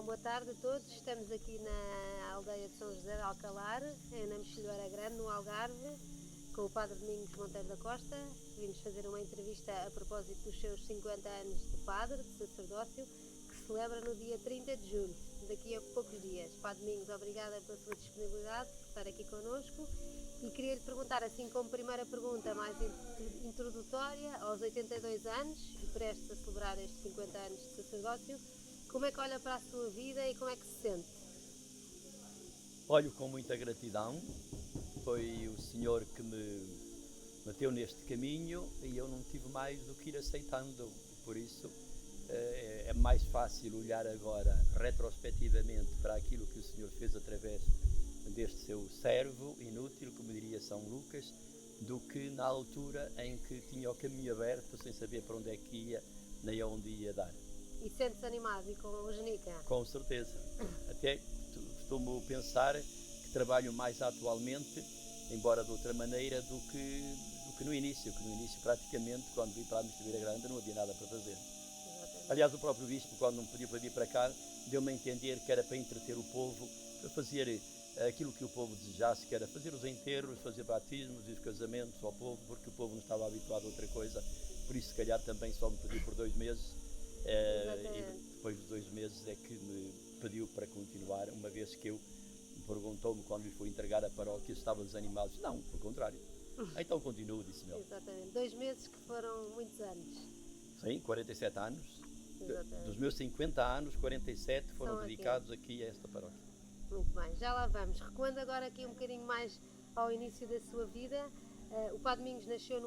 boa tarde a todos. Estamos aqui na aldeia de São José de Alcalar, na Mexilhoeira Grande, no Algarve, com o Padre Domingos Monteiro da Costa. Vimos fazer uma entrevista a propósito dos seus 50 anos de padre, de sacerdócio, que se celebra no dia 30 de julho, daqui a poucos dias. Padre Domingos, obrigada pela sua disponibilidade, por estar aqui connosco. E queria-lhe perguntar, assim como primeira pergunta mais introdutória, aos 82 anos, e prestes a celebrar estes 50 anos de sacerdócio, como é que olha para a sua vida e como é que se sente? Olho com muita gratidão. Foi o Senhor que me meteu neste caminho e eu não tive mais do que ir aceitando. Por isso é mais fácil olhar agora retrospectivamente para aquilo que o Senhor fez através deste seu servo inútil, como diria São Lucas, do que na altura em que tinha o caminho aberto sem saber para onde é que ia nem aonde ia dar. E sente-se animado e com o Genica? Com certeza. Até costumo pensar que trabalho mais atualmente, embora de outra maneira, do que no início. Que no início, praticamente, quando vim para a Mexilhoeira Grande, não havia nada para fazer. Exatamente. Aliás, o próprio Bispo, quando me pediu para vir para cá, deu-me a entender que era para entreter o povo, para fazer aquilo que o povo desejasse, que era fazer os enterros, fazer batismos e os casamentos ao povo, porque o povo não estava habituado a outra coisa. Por isso, se calhar, também só me pediu por 2 meses. E depois de 2 meses é que me pediu para continuar, uma vez que eu perguntou-me quando lhe fui entregar a paróquia se estava desanimado. Disse, não, pelo contrário. Então continuo, disse-me ele. Exatamente. 2 meses que foram muitos anos. Sim, 47 anos. Exatamente. Dos meus 50 anos, 47 foram São dedicados aqui a esta paróquia. Muito bem, já lá vamos. Recuando agora aqui um bocadinho mais ao início da sua vida. O Padre Domingos nasceu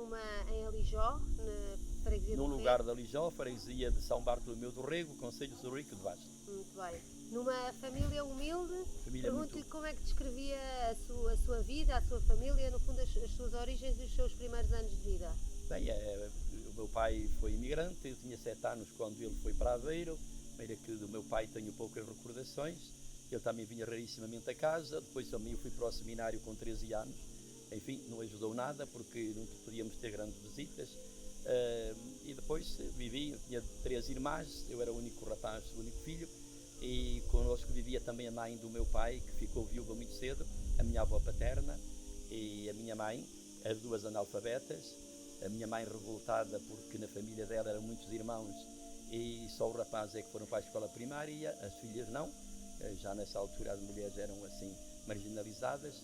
em Alijó, na freguesia Num do lugar Rego. de Alijó, freguesia de São Bartolomeu do Rego, concelho de Rico de Vaz. Muito bem. Numa família humilde, Família pergunto-lhe muito- como é que descrevia a sua vida, a sua família, no fundo as suas origens e os seus primeiros anos de vida. Bem, o meu pai foi imigrante, eu tinha 7 anos quando ele foi para Aveiro, primeiro que do meu pai tenho poucas recordações, ele também vinha rarissimamente a casa, depois também eu fui para o seminário com 13 anos, enfim, não ajudou nada porque não podíamos ter grandes visitas, e depois vivi, eu tinha 3 irmãs, eu era o único rapaz, o único filho, e connosco vivia também a mãe do meu pai, que ficou viúva muito cedo, a minha avó paterna e a minha mãe, as 2 analfabetas. A minha mãe revoltada porque na família dela eram muitos irmãos e só os rapazes é que foram para a escola primária, as filhas não. Já nessa altura as mulheres eram assim marginalizadas.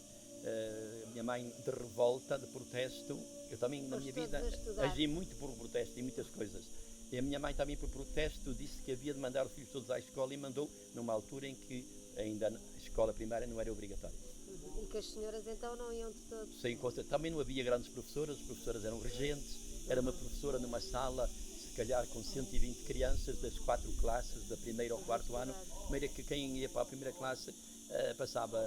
A minha mãe de revolta, de protesto, eu também na minha vida agi muito por protesto em muitas coisas. E a minha mãe também por protesto disse que havia de mandar os filhos todos à escola e mandou numa altura em que ainda a escola primária não era obrigatória. E que as senhoras então não iam de todo? Sem conta, também não havia grandes professoras, as professoras eram regentes, era uma professora numa sala, se calhar com 120 crianças das 4 classes, da primeira ao 4º ano, de maneira que quem ia para a primeira classe passava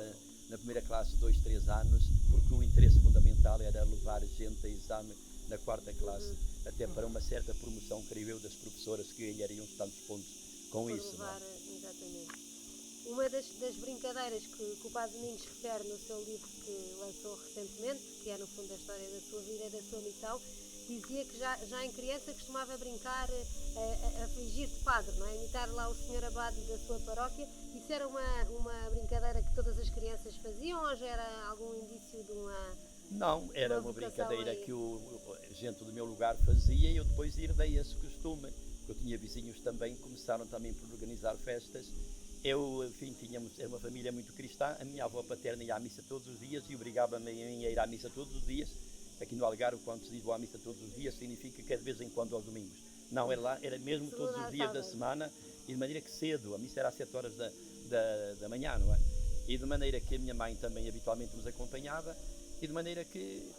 na primeira classe 2, 3 anos, porque o interesse fundamental era levar gente a exame na 4ª classe, até para uma certa promoção, creio eu, das professoras que ganhariam tantos pontos com por isso. levar, exatamente. Uma das brincadeiras que o Padre Domingos refere no seu livro que lançou recentemente, que é no fundo a história da sua vida e da sua missão, dizia que já em criança costumava brincar a fingir de padre, não é? Imitar lá o senhor abade da sua paróquia. Isso era uma brincadeira que todas as crianças faziam ou já era algum indício de uma... Não, era uma vocação brincadeira aí? que a gente do meu lugar fazia e eu depois herdei esse costume. Eu tinha vizinhos também que começaram também por organizar festas. Eu, enfim, era uma família muito cristã. A minha avó paterna ia à missa todos os dias e obrigava-me a ir à missa todos os dias. Aqui no Algarve, quando se diz vou à missa todos os dias, significa que é de vez em quando aos domingos. Não, era mesmo todos os dias da semana e de maneira que cedo. A missa era às 7 horas da manhã, não é? E de maneira que a minha mãe também habitualmente nos acompanhava e de maneira que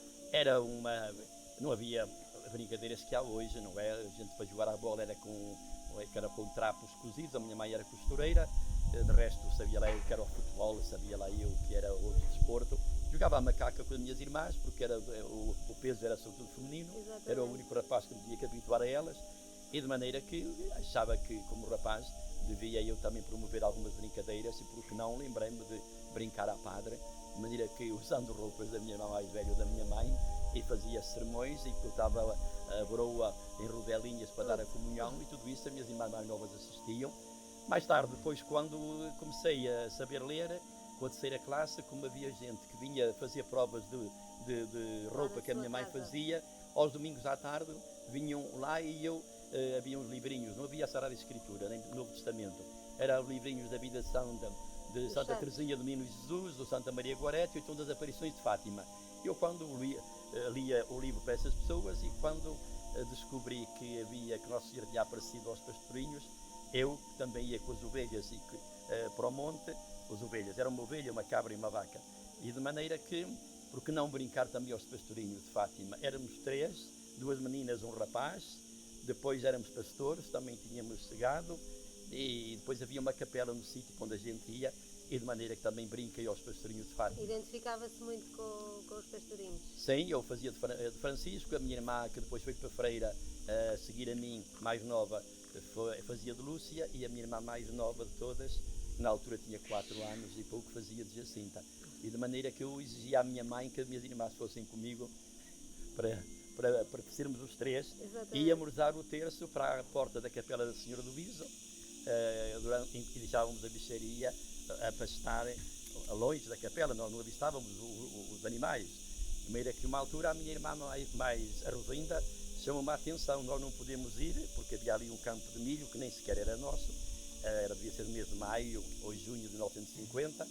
não havia brincadeiras que há hoje, não é? A gente para jogar a bola era com trapos cozidos, a minha mãe era costureira, de resto sabia lá eu que era o futebol, sabia lá eu que era outro desporto. Jogava a macaca com as minhas irmãs, porque o peso era sobretudo feminino. Exatamente. Era o único rapaz que me tinha que habituar a elas, e de maneira que achava que, como rapaz, devia eu também promover algumas brincadeiras, e porque não, lembrei-me de brincar à padre, de maneira que, usando roupas da minha irmã mais velha ou da minha mãe, e fazia sermões e cortava a broa em rodelinhas para dar a comunhão, e tudo isso as minhas irmãs mais novas assistiam. Mais tarde, depois, quando comecei a saber ler, com a terceira classe, como havia gente que vinha fazer provas de roupa que a minha mãe fazia, aos domingos à tarde vinham lá e eu, havia uns livrinhos, não havia Sagrada Escritura, nem do Novo Testamento, eram livrinhos da vida santa, de Santa Teresinha do Menino Jesus, do Santa Maria Goretti, ou então das aparições de Fátima. Eu, quando lia o livro para essas pessoas, e quando descobri que Nossa Senhora tinha aparecido aos pastorinhos, eu também ia com as ovelhas para o monte. As ovelhas, era uma ovelha, uma cabra e uma vaca, e de maneira que, por que não brincar também aos pastorinhos de Fátima? Éramos 3, 2 meninas, um rapaz, depois éramos pastores, também tínhamos gado, e depois havia uma capela no sítio onde a gente ia, e de maneira que também brinquei aos pastorinhos de Fátima. Identificava-se muito com os pastorinhos? Sim, eu fazia de Francisco, a minha irmã, que depois foi para Freira, a seguir a mim, mais nova, fazia de Lúcia, e a minha irmã mais nova de todas, na altura tinha 4 anos e pouco, fazia de Jacinta. E de maneira que eu exigia à minha mãe que as minhas irmãs fossem comigo para sermos os 3. Exatamente. E íamos dar o terço para a porta da Capela da Senhora do Viso, e deixávamos a bicharia a pastar longe da capela, nós não avistávamos os animais. De maneira que, uma altura, a minha irmã mais arrozinda chamou-me a atenção: nós não podemos ir, porque havia ali um campo de milho que nem sequer era nosso, devia ser no mês de maio ou junho de 1950,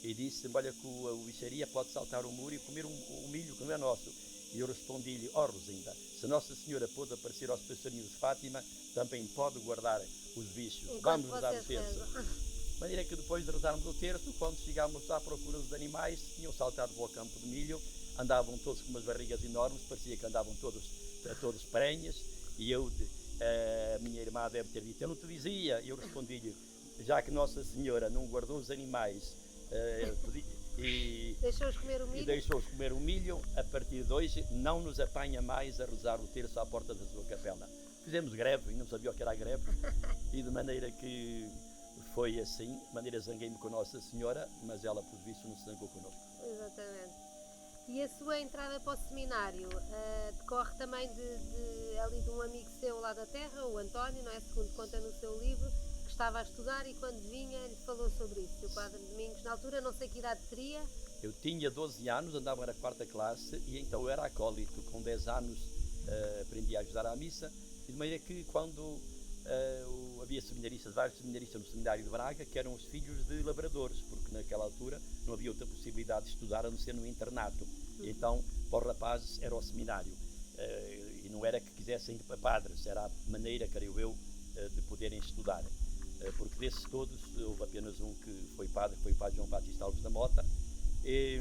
e disse: olha, que o bicharia pode saltar o muro e comer um milho que não é nosso. E eu respondi-lhe: Rosinda, se Nossa Senhora pôde aparecer aos pastorinhos de Fátima, também pode guardar os bichos. Enquanto Vamos dar o terço. De maneira que, depois de rezarmos o terço, quando chegámos à procura dos animais, tinham saltado para o campo de milho, andavam todos com umas barrigas enormes, parecia que andavam todos prenhas, e eu, a minha irmã deve ter dito: eu não te dizia. E eu respondi-lhe: já que Nossa Senhora não guardou os animais e deixou-os comer o milho, a partir de hoje não nos apanha mais a rezar o terço à porta da sua capela. Fizemos greve, e não sabia o que era a greve, e de maneira que foi assim. De maneira, zanguei-me com Nossa Senhora, mas ela, por visto, não se zangou connosco. Exatamente. E a sua entrada para o seminário decorre também ali de um amigo seu lá da terra, o António, não é? Segundo conta no seu livro, que estava a estudar, e quando vinha lhe falou sobre isso. O Padre Domingos, na altura, não sei que idade teria. Eu tinha 12 anos, andava na 4ª classe, e então eu era acólito. Com 10 anos aprendi a ajudar à missa, e de maneira que, quando havia seminaristas, vários seminaristas no seminário de Braga, que eram os filhos de lavradores, porque naquela altura não havia outra possibilidade de estudar a não ser no internato. E então, para os rapazes, era o seminário. E não era que quisessem ir para padres, era a maneira, creio eu, de poderem estudar. Porque desses todos, houve apenas um que foi padre João Batista Alves da Mota. E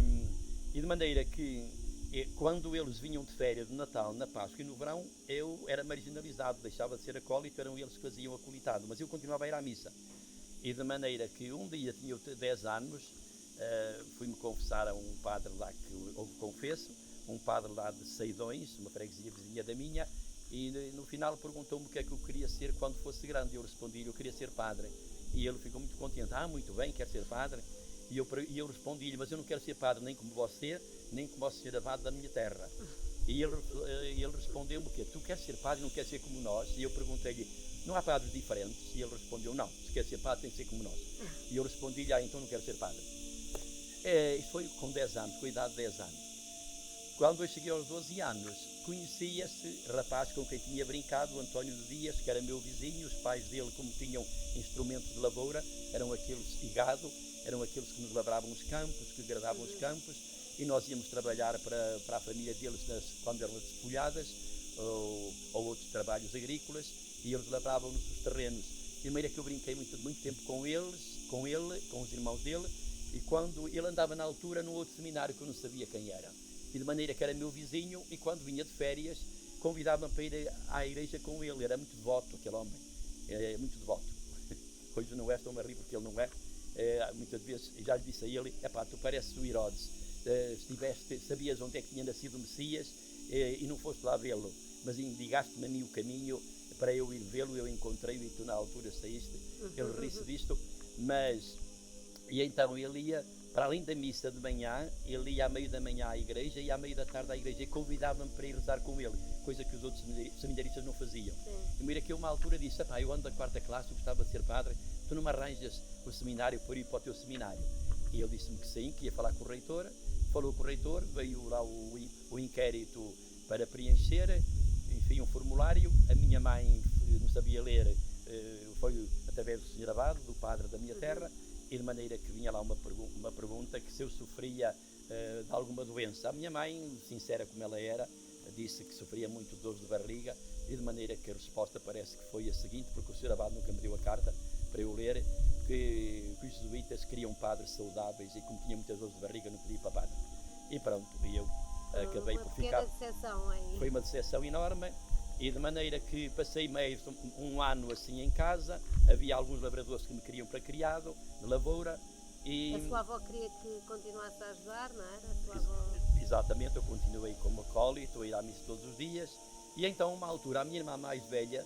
de maneira que, quando eles vinham de férias, no Natal, na Páscoa e no verão, eu era marginalizado, deixava de ser acólito, eram eles que faziam acolitado, mas eu continuava a ir à missa. E de maneira que um dia, tinha eu 10 anos, fui-me confessar a um padre lá que houve confesso, um padre lá de Seidões, uma freguesia vizinha da minha, e no final perguntou-me o que é que eu queria ser quando fosse grande. Eu respondi-lhe: eu queria ser padre. E ele ficou muito contente: muito bem, quer ser padre? E eu respondi-lhe: mas eu não quero ser padre nem como você, nem como o senhor abade da minha terra. E ele respondeu-me: o quê? Tu queres ser padre e não queres ser como nós? E eu perguntei-lhe: não há padres diferentes? E ele respondeu: não, se quer ser padre tem que ser como nós. E eu respondi-lhe: então não quero ser padre. Isso foi com 10 anos, com a idade de 10 anos. Quando eu cheguei aos 12 anos, conheci esse rapaz com quem tinha brincado, o António de Dias, que era meu vizinho. Os pais dele, como tinham instrumentos de lavoura, eram aqueles e gado, eram aqueles que nos lavravam os campos, que gradavam os campos, e nós íamos trabalhar para a família deles quando eram despolhadas, ou outros trabalhos agrícolas, e eles lavravam-nos os terrenos. De maneira que eu brinquei muito tempo com ele, com os irmãos dele, e quando ele andava na altura num outro seminário que eu não sabia quem era. E de maneira que era meu vizinho, e quando vinha de férias, convidava-me para ir à igreja com ele. Era muito devoto, aquele homem, muito devoto. Hoje não é, estou-me a rir porque ele não é. Muitas vezes já lhe disse a ele: tu pareces o Herodes, sabias onde é que tinha nascido o Messias, e não foste lá vê-lo, mas indicaste-me a mim o caminho para eu ir vê-lo. Eu encontrei-o e tu na altura saíste. Ele ri-se disto, e então ele ia, para além da missa de manhã, ele ia à meio da manhã à igreja e à meio da tarde à igreja, e convidava-me para ir rezar com ele, coisa que os outros seminaristas não faziam. De maneira que eu, uma altura, disse: eu ando da 4ª classe, eu gostava de ser padre, tu não me arranjas o seminário para ir para o teu seminário? E ele disse-me que sim, que ia falar com o reitor, falou com o reitor, veio lá o inquérito para preencher, enfim, um formulário. A minha mãe não sabia ler, foi através do senhor Abade, do padre da minha terra, e de maneira que vinha lá uma pergunta que se eu sofria de alguma doença. A minha mãe, sincera como ela era, disse que sofria muito de dores de barriga, e de maneira que a resposta parece que foi a seguinte, porque o senhor Abade nunca me deu a carta para eu ler, que os jesuítas queriam padres saudáveis, e como tinha muitas dores de barriga não podia ir para padre. E pronto, e eu acabei por ficar. Decepção aí. Foi uma decepção enorme, e de maneira que passei meio um ano assim em casa. Havia alguns lavradores que me queriam para criado, de lavoura. E a sua avó queria que continuasse a ajudar, não era? A sua avó... Exatamente, eu continuei como acólito, a ir à missa todos os dias. E então, uma altura, a minha irmã mais velha,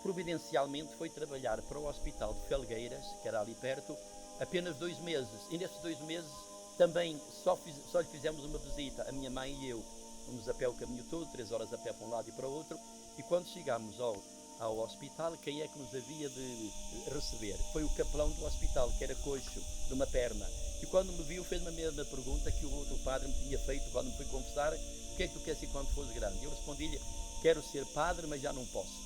providencialmente, foi trabalhar para o hospital de Felgueiras, que era ali perto, apenas 2 meses. E nesses 2 meses também só lhe fizemos uma visita, a minha mãe e eu. Fomos a pé o caminho todo, 3 horas a pé para um lado e para o outro. E quando chegámos ao hospital, quem é que nos havia de receber? Foi o capelão do hospital, que era coxo, de uma perna. E quando me viu, fez-me a mesma pergunta que o outro padre me tinha feito quando me fui confessar: o que é que tu queres ser quando fores grande? Eu respondi-lhe: quero ser padre, mas já não posso.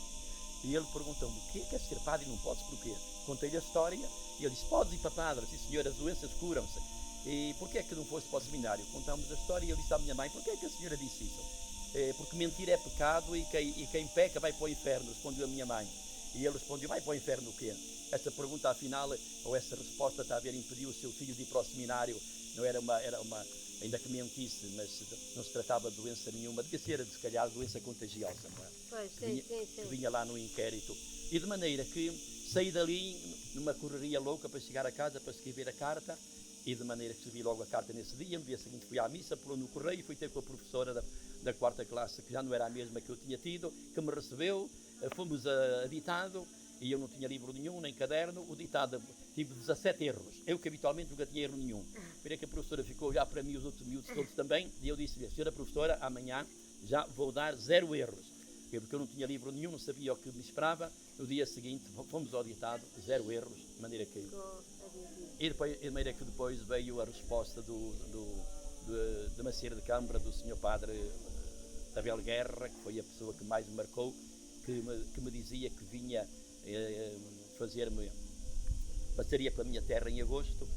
E ele perguntou-me: o que é que queres ser padre e não podes? Porquê? Contei-lhe a história e ele disse: podes ir para padre, sim senhor, as doenças curam-se. E porquê é que não foste para o seminário? Contámos a história e ele disse à minha mãe: porquê é que a senhora disse isso? Porque mentir é pecado e quem peca vai para o inferno, respondeu a minha mãe. E ele respondeu: vai para o inferno o quê? Essa pergunta, afinal, ou essa resposta, está a ver, impediu o seu filho de ir para o seminário. Não era uma, ainda que mentisse, mas não se tratava de doença nenhuma, devia ser, se calhar, doença contagiosa, não é? Pois, sim. Que vinha lá no inquérito. E de maneira que saí dali numa correria louca para chegar a casa, para escrever a carta, e de maneira que escrevi logo a carta nesse dia. No dia seguinte fui à missa, pulou no correio, fui ter com a professora da 4ª classe, que já não era a mesma que eu tinha tido, que me recebeu, fomos a ditado, e eu não tinha livro nenhum, nem caderno. O ditado, tive 17 erros, eu que habitualmente nunca tinha erro nenhum. Esperei que a professora ficou já para mim, os outros miúdos todos também, e eu disse-lhe: senhora professora, amanhã já vou dar 0 erros, porque eu não tinha livro nenhum, não sabia o que me esperava. No dia seguinte fomos ao ditado, 0 erros, de maneira que... E de maneira que depois veio a resposta da Macieira de Câmara, do senhor padre Abel Guerra, que foi a pessoa que mais me marcou, que me dizia que vinha passaria pela minha terra em agosto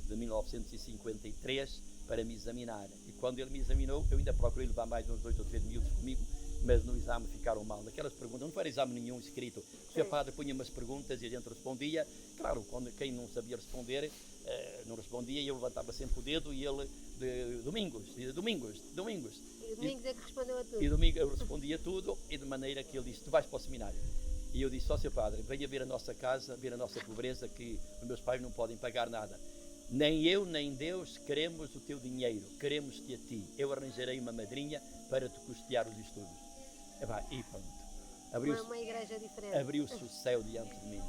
de 1953 para me examinar. E quando ele me examinou, eu ainda procurei levar mais uns 2 ou 3 miúdos comigo, mas no exame ficaram mal. Naquelas perguntas, não era exame nenhum escrito. O senhor padre punha umas perguntas e a gente respondia. Claro, quem não sabia responder, não respondia, e eu levantava sempre o dedo, e ele, Domingos. E o Domingos é que respondeu a tudo. E domingo eu respondia tudo, e de maneira que ele disse: tu vais para o seminário. E eu disse: ó senhor padre, venha ver a nossa casa, ver a nossa pobreza, que os meus pais não podem pagar nada. Nem eu, nem Deus queremos o teu dinheiro, queremos-te a ti. Eu arranjarei uma madrinha para te custear os estudos. E pronto. Uma igreja diferente. Abriu-se o céu diante de mim.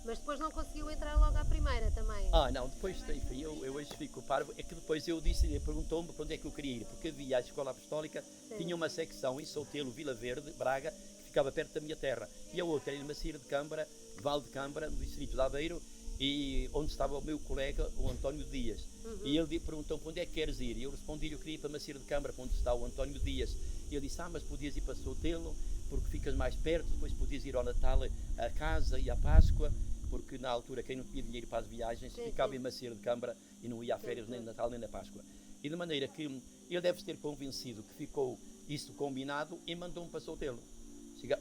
Mas depois não conseguiu entrar logo à primeira também? Não, depois, enfim, eu hoje fico parvo. É que depois eu disse, ele perguntou-me para onde é que eu queria ir, porque havia a escola apostólica, tinha uma secção em Soutelo, Vila Verde, Braga, que ficava perto da minha terra, e a outra era em Macieira de Câmara, Val de Câmara, no distrito de Aveiro, e onde estava o meu colega, o António Dias. E ele perguntou-me: para onde é que queres ir? E eu respondi-lhe: eu queria ir para Macieira de Câmara, para onde está o António Dias. E ele disse: mas podias ir para Soutelo, porque ficas mais perto, depois podias ir ao Natal, à casa e à Páscoa, porque na altura quem não tinha dinheiro para as viagens ficava em Macieira de Câmara e não ia a férias nem no Natal nem na Páscoa. E de maneira que ele deve ter convencido que ficou isso combinado e mandou-me para Soutelo.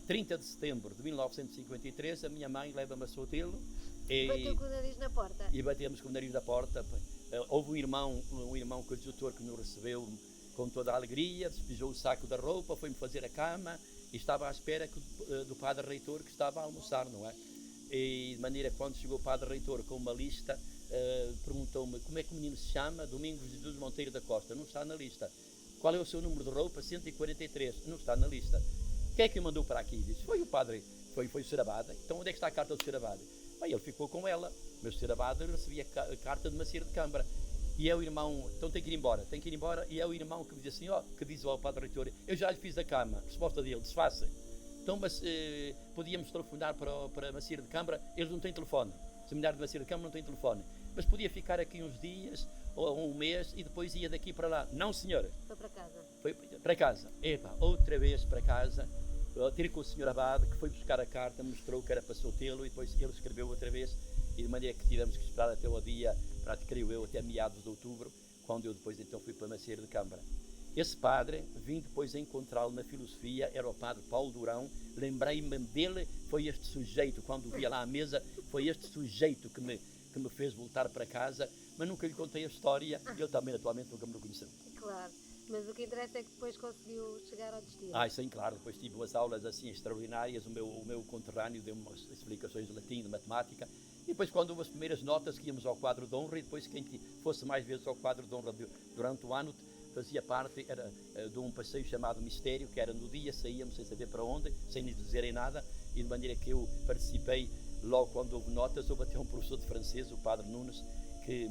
30 de setembro de 1953, a minha mãe leva-me a Soutelo. Bateu com o nariz na porta. E batemos com o nariz na porta. Houve um irmão coadjutor que nos recebeu com toda a alegria, despejou o saco da roupa, foi-me fazer a cama e estava à espera do padre reitor, que estava a almoçar, não é? E de maneira que, quando chegou o padre reitor com uma lista, perguntou-me: como é que o menino se chama? Domingos Jesus Monteiro da Costa. Não está na lista. Qual é o seu número de roupa? 143. Não está na lista. Quem é que o mandou para aqui? Disse: foi o padre, foi o Sr. Abade. Então onde é que está a carta do Sr. Abade? Bem, ele ficou com ela, mas o Sr. Abade recebia a carta de Macieira de Câmara. E é o irmão: então tem que ir embora, e é o irmão que me diz assim: que diz ao padre reitor: eu já lhe fiz a cama. Resposta dele: desfaça. Então, mas podíamos telefonar para Macieira de Câmara, eles não têm telefone. O seminário de Maceira de Câmara não tem telefone. Mas podia ficar aqui uns dias ou um mês e depois ia daqui para lá. Não, senhora. Foi para casa. Foi para casa. Epa, outra vez para casa. Ter com o senhor Abade, que foi buscar a carta, mostrou que era para soltê-lo e depois ele escreveu outra vez. E de maneira que tivemos que esperar até o dia, creio eu, até meados de outubro, quando eu depois então fui para Maceira de Câmara. Esse padre, vim depois a encontrá-lo na filosofia, era o padre Paulo Durão. Lembrei-me dele, foi este sujeito, quando via lá à mesa, foi este sujeito que me fez voltar para casa, mas nunca lhe contei a história, e ele também atualmente nunca me reconheceu. Claro, mas o que interessa é que depois conseguiu chegar ao destino. Sim, claro, depois tive umas aulas assim extraordinárias, o meu conterrâneo deu-me umas explicações de latim, de matemática, e depois quando houve as primeiras notas que íamos ao quadro de honra, e depois quem fosse mais vezes ao quadro de honra durante o ano, fazia parte de um passeio chamado Mistério, que era no dia, saíamos sem saber para onde, sem lhes dizerem nada, e de maneira que eu participei logo quando houve notas. Houve até um professor de francês, o padre Nunes, que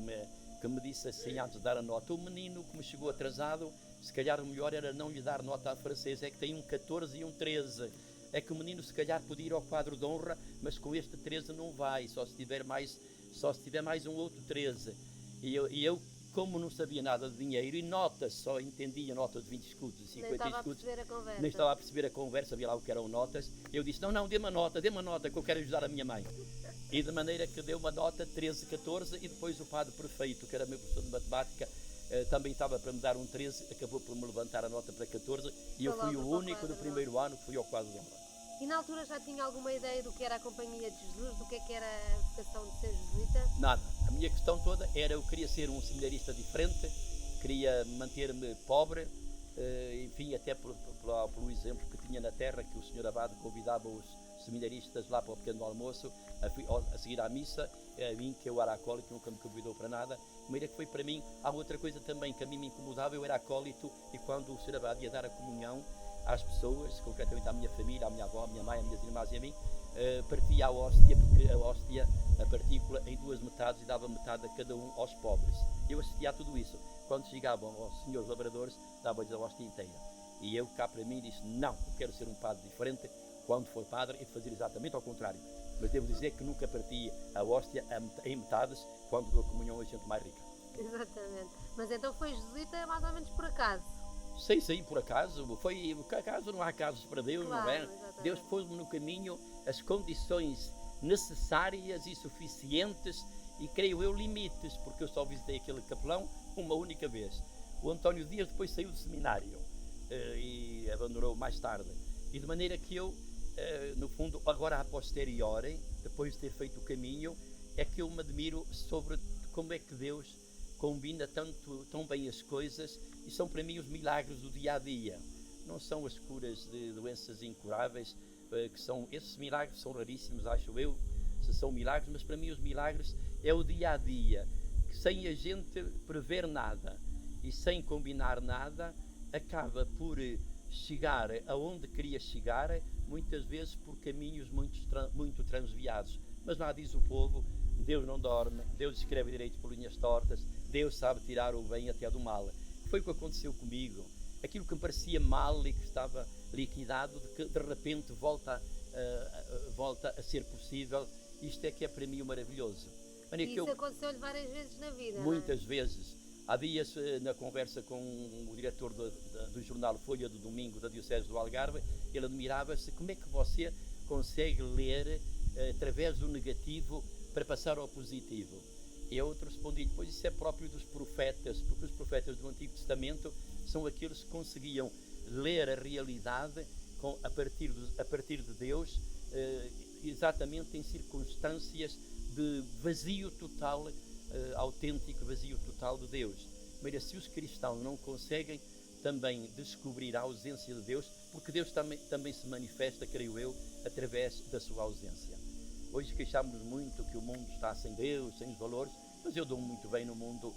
me disse assim, antes de dar a nota: o menino que me chegou atrasado, se calhar o melhor era não lhe dar nota a francês, é que tem um 14 e um 13. É que o menino se calhar podia ir ao quadro de honra, mas com este 13 não vai, só se tiver mais um outro 13. E eu, como não sabia nada de dinheiro e notas, só entendia notas de 20 escudos e 50 escudos, nem estava a perceber a conversa, havia lá o que eram notas. Eu disse: não, dê-me a nota, que eu quero ajudar a minha mãe. E de maneira que deu uma nota 13, 14, e depois o padre prefeito, que era meu professor de matemática, também estava para me dar um 13, acabou por me levantar a nota para 14, e eu fui o único do primeiro ano que fui ao quadro de honra. E na altura já tinha alguma ideia do que era a Companhia de Jesus, do que era a vocação de ser jesuíta? Nada. A minha questão toda era: eu queria ser um seminarista diferente, queria manter-me pobre, enfim, até pelo exemplo que tinha na terra, que o senhor Abade convidava os seminaristas lá para o pequeno almoço, a seguir à missa, a mim, que eu era acólito, nunca me convidou para nada. De maneira que foi para mim. Há outra coisa também que a mim me incomodava: eu era acólito, e quando o senhor Abade ia dar a comunhão às pessoas, concretamente à minha família, à minha avó, à minha mãe, às minhas irmãs e a mim, partia a hóstia, porque a hóstia, a partícula, em duas metades, e dava metade a cada um aos pobres. Eu assistia a tudo isso. Quando chegavam aos senhores lavradores, dava-lhes a hóstia inteira. E eu, cá para mim, disse: não, eu quero ser um padre diferente. Quando for padre, e fazer exatamente ao contrário. Mas devo dizer que nunca parti a hóstia em metades, quando dou comunhão a gente mais rica. Exatamente. Mas então foi jesuíta mais ou menos por acaso? Sim, por acaso. Por acaso não há casos para Deus, claro, não é? Exatamente. Deus pôs-me no caminho as condições necessárias e suficientes, e creio eu limites, porque eu só visitei aquele capelão uma única vez. O António Dias depois saiu do seminário e abandonou mais tarde. E de maneira que eu, no fundo, agora a posteriori, depois de ter feito o caminho, é que eu me admiro sobre como é que Deus combina tão bem as coisas, e são para mim os milagres do dia a dia. Não são as curas de doenças incuráveis, esses milagres são raríssimos, acho eu, se são milagres, mas para mim os milagres é o dia a dia, que sem a gente prever nada e sem combinar nada, acaba por chegar aonde queria chegar, muitas vezes por caminhos muito transviados. Mas lá diz o povo: Deus não dorme, Deus escreve direito por linhas tortas, Deus sabe tirar o bem até do mal. Foi o que aconteceu comigo. Aquilo que me parecia mal e que estava liquidado, de repente volta a ser possível. Isto é que é para mim o maravilhoso. Isso aconteceu-lhe várias vezes na vida? Muitas vezes. Há dias, na conversa com o diretor do jornal Folha do Domingo da Diocese do Algarve, ele admirava-se: como é que você consegue ler através do negativo para passar ao positivo? E eu respondi-lhe: pois isso é próprio dos profetas, porque os profetas do Antigo Testamento são aqueles que conseguiam ler a realidade a partir de Deus, exatamente em circunstâncias de vazio total, autêntico vazio total de Deus. Mas se os cristãos não conseguem também descobrir a ausência de Deus, porque Deus também se manifesta, creio eu, através da sua ausência. Hoje queixamos-nos muito que o mundo está sem Deus, sem os valores, mas eu dou muito bem no mundo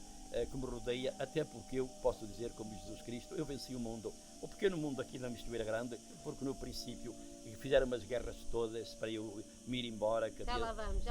que me rodeia, até porque eu posso dizer, como Jesus Cristo: eu venci o mundo, o pequeno mundo aqui na Mistueira Grande, porque no princípio fizeram umas guerras todas para eu me ir embora. Já lá vamos.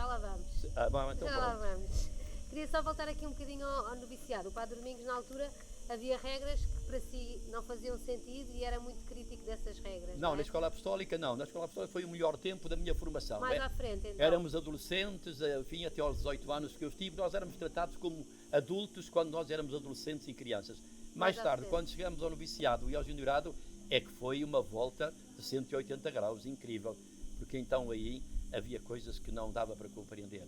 Então já lá vamos. Queria só voltar aqui um bocadinho ao noviciado. O Padre Domingos, na altura, havia regras que para si não faziam sentido e era muito crítico dessas regras. Não, é? na escola apostólica não. Na escola apostólica foi o melhor tempo da minha formação. Mais à frente, então. Éramos adolescentes, enfim, até aos 18 anos que eu estive, nós éramos tratados como adultos quando nós éramos adolescentes e crianças. Mais tarde, quando chegamos ao noviciado e ao juniorado, é que foi uma volta de 180 graus, incrível. Porque então aí havia coisas que não dava para compreender.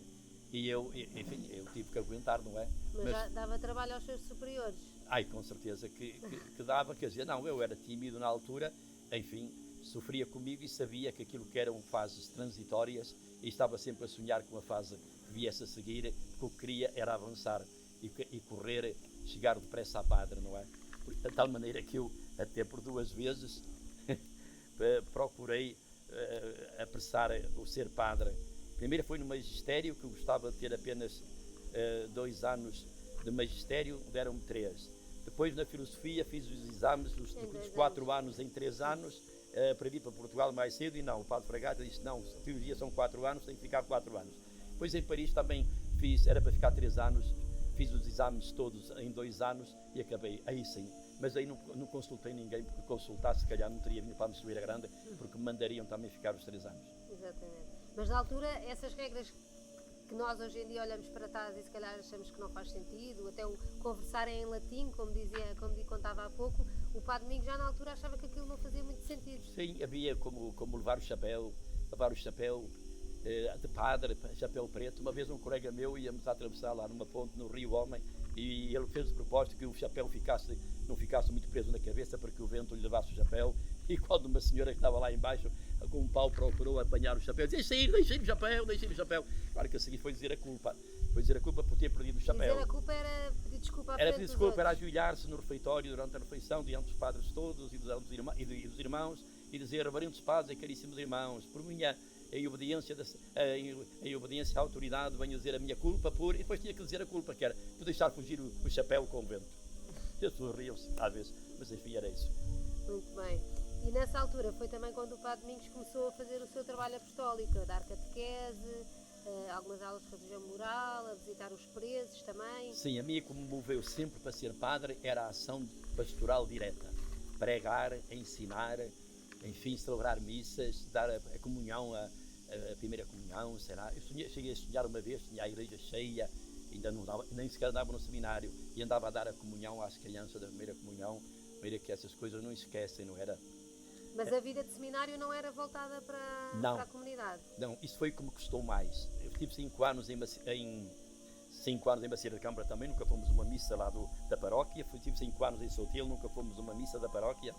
E eu, enfim, eu tive que aguentar, não é? Mas já dava trabalho aos seus superiores? Ai, com certeza que dava, quer dizer, não, eu era tímido na altura, enfim, sofria comigo e sabia que aquilo que eram fases transitórias e estava sempre a sonhar com a fase que viesse a seguir, porque o que queria era avançar e correr, chegar depressa à padre, não é? De tal maneira que eu, até por 2 vezes, procurei apressar o ser padre. Primeiro foi no magistério, que eu gostava de ter apenas 2 anos de magistério, deram-me 3. Depois na filosofia fiz os exames dos 4 anos em 3 anos, para vir para Portugal mais cedo e não, o padre Fragata disse não, teologia são 4 anos, tem que ficar 4 anos. Depois em Paris também fiz, era para ficar 3 anos, fiz os exames todos em 2 anos e acabei, aí sim. Mas aí não consultei ninguém, porque consultasse se calhar não teria vindo para a Mossoeira Grande, porque me mandariam também ficar os 3 anos. Exatamente. Mas na altura essas regras que nós hoje em dia olhamos para trás e se calhar achamos que não faz sentido, até o conversarem em latim, como contava há pouco, o Padre Domingos já na altura achava que aquilo não fazia muito sentido. Sim, havia como levar o chapéu de padre, chapéu preto. Uma vez um colega meu íamos atravessar lá numa ponte no Rio Homem e ele fez o propósito que o chapéu não ficasse muito preso na cabeça para que o vento lhe levasse o chapéu. E quando uma senhora que estava lá embaixo com um pau procurou apanhar o chapéu, disse: deixei-me o chapéu. Claro que a seguir foi dizer a culpa. Foi dizer a culpa por ter perdido o chapéu. Dizer a culpa era pedir desculpa à frente Era pedir desculpa, dos era ajoelhar-se no refeitório durante a refeição, diante dos padres todos e dos irmãos, e dizer: reverendos padres e caríssimos irmãos, por minha em obediência à autoridade, venho dizer a minha culpa por... E depois tinha que dizer a culpa, que era por deixar fugir o chapéu com o vento. As pessoas riam-se, às vezes, mas enfim, era isso. Muito bem. E nessa altura foi também quando o Padre Domingos começou a fazer o seu trabalho apostólico, a dar catequese, algumas aulas de religião moral, a visitar os presos também. Sim, a mim como me moveu sempre para ser padre era a ação pastoral direta. Pregar, ensinar, enfim, celebrar missas, dar a comunhão, a primeira comunhão, será? Eu cheguei a sonhar uma vez, tinha a igreja cheia, ainda não dava, nem sequer andava no seminário, e andava a dar a comunhão às crianças da primeira comunhão, de maneira que essas coisas não esquecem, não era? Mas a vida de seminário não era voltada para a comunidade? Não, isso foi o que me custou mais. Eu tive 5 anos em 5 anos em Bacia da Câmara também, nunca fomos uma missa lá da paróquia. Tive 5 anos em Sotil, nunca fomos uma missa da paróquia.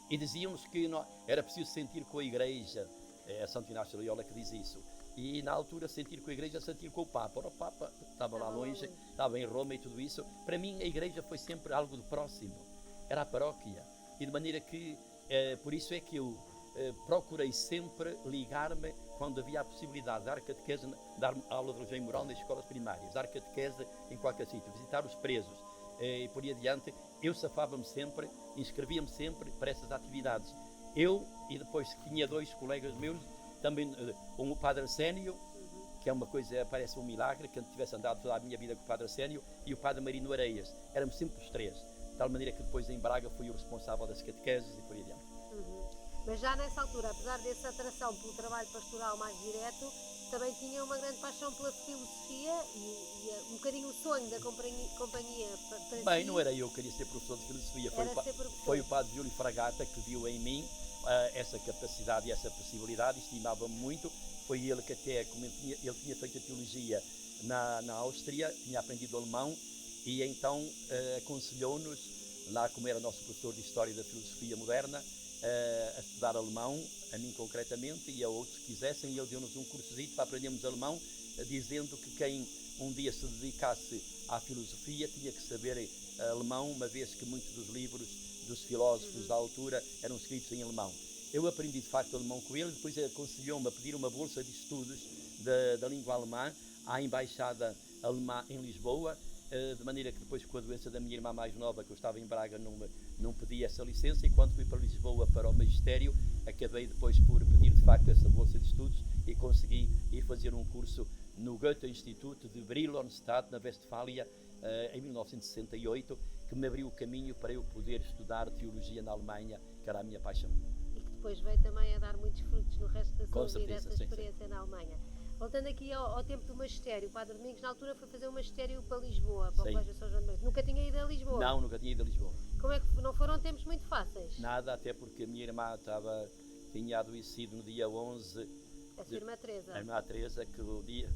E diziam-nos que era preciso sentir com a igreja, é Santo Inácio de Loyola que diz isso. E na altura sentir com a igreja, sentir com o Papa. Ora, o Papa estava lá longe, estava em Roma e tudo isso. Para mim a igreja foi sempre algo de próximo, era a paróquia. E de maneira que, por isso é que eu procurei sempre ligar-me quando havia a possibilidade de dar catequese, dar aula de religião moral nas escolas primárias, dar catequese em qualquer sítio, visitar os presos e por aí adiante. Eu safava-me sempre, inscrevia-me sempre para essas atividades. Eu, e depois tinha 2 colegas meus, também o Padre Arsénio, que é uma coisa, parece um milagre, que eu tivesse andado toda a minha vida com o Padre Arsénio, e o Padre Marino Areias. Éramos sempre os 3, de tal maneira que depois em Braga fui o responsável das catequeses e por aí adiante. Mas já nessa altura, apesar dessa atração pelo trabalho pastoral mais direto, também tinha uma grande paixão pela filosofia e um bocadinho o sonho da companhia para Bem, si. não era eu que queria ser professor de filosofia, foi o Padre Júlio Fragata que viu em mim essa capacidade e essa possibilidade, estimava-me muito. Foi ele que até, como ele tinha feito a teologia na Áustria, tinha aprendido alemão e então aconselhou-nos, lá como era nosso professor de História da Filosofia Moderna, a estudar alemão, a mim concretamente e a outros que quisessem, e ele deu-nos um cursozito para aprendermos alemão, dizendo que quem um dia se dedicasse à filosofia tinha que saber alemão, uma vez que muitos dos livros dos filósofos da altura eram escritos em alemão. Eu aprendi de facto alemão com ele, depois aconselhou-me a pedir uma bolsa de estudos da língua alemã à Embaixada Alemã em Lisboa, de maneira que depois, com a doença da minha irmã mais nova, que eu estava em Braga, não pedi essa licença, e quando fui para Lisboa para o magistério, acabei depois por pedir de facto essa bolsa de estudos e consegui ir fazer um curso no Goethe-Institut de Brilonstadt, na Westfália, em 1968, que me abriu o caminho para eu poder estudar teologia na Alemanha, que era a minha paixão. E que depois veio também a dar muitos frutos no resto da Com sua vida, certeza, essa sim, experiência na Alemanha. Voltando aqui ao tempo do magistério, o Padre Domingos na altura foi fazer o magistério para Lisboa, para o Sim. Colégio São João de Merito. Nunca tinha ido a Lisboa? Não, nunca tinha ido a Lisboa. Como é que não foram tempos muito fáceis? Nada, até porque a minha irmã tinha adoecido no dia 11. A sua irmã Teresa. A irmã Teresa, que no dia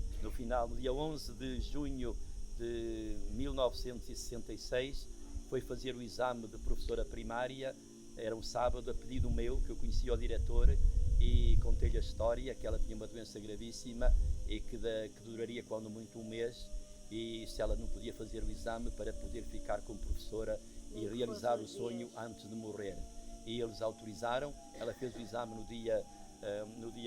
11 de junho de 1966, foi fazer o exame de professora primária. Era um sábado, a pedido meu, que eu conhecia o diretor, e contei-lhe a história, que ela tinha uma doença gravíssima e que duraria quando muito um mês, e se ela não podia fazer o exame para poder ficar como professora e realizar o sonho antes de morrer. E eles autorizaram. Ela fez o exame no dia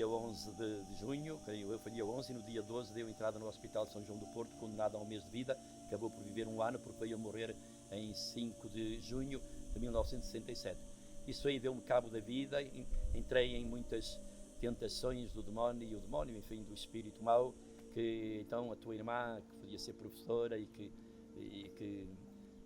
11 de junho, eu foi dia 11, e no dia 12 deu entrada no Hospital de São João do Porto, condenada a um mês de vida. Acabou por viver um ano, porque veio a morrer em 5 de junho de 1967. Isso aí deu-me cabo da vida, entrei em muitas tentações do demónio, enfim, do espírito mau, que então a tua irmã, que podia ser professora e que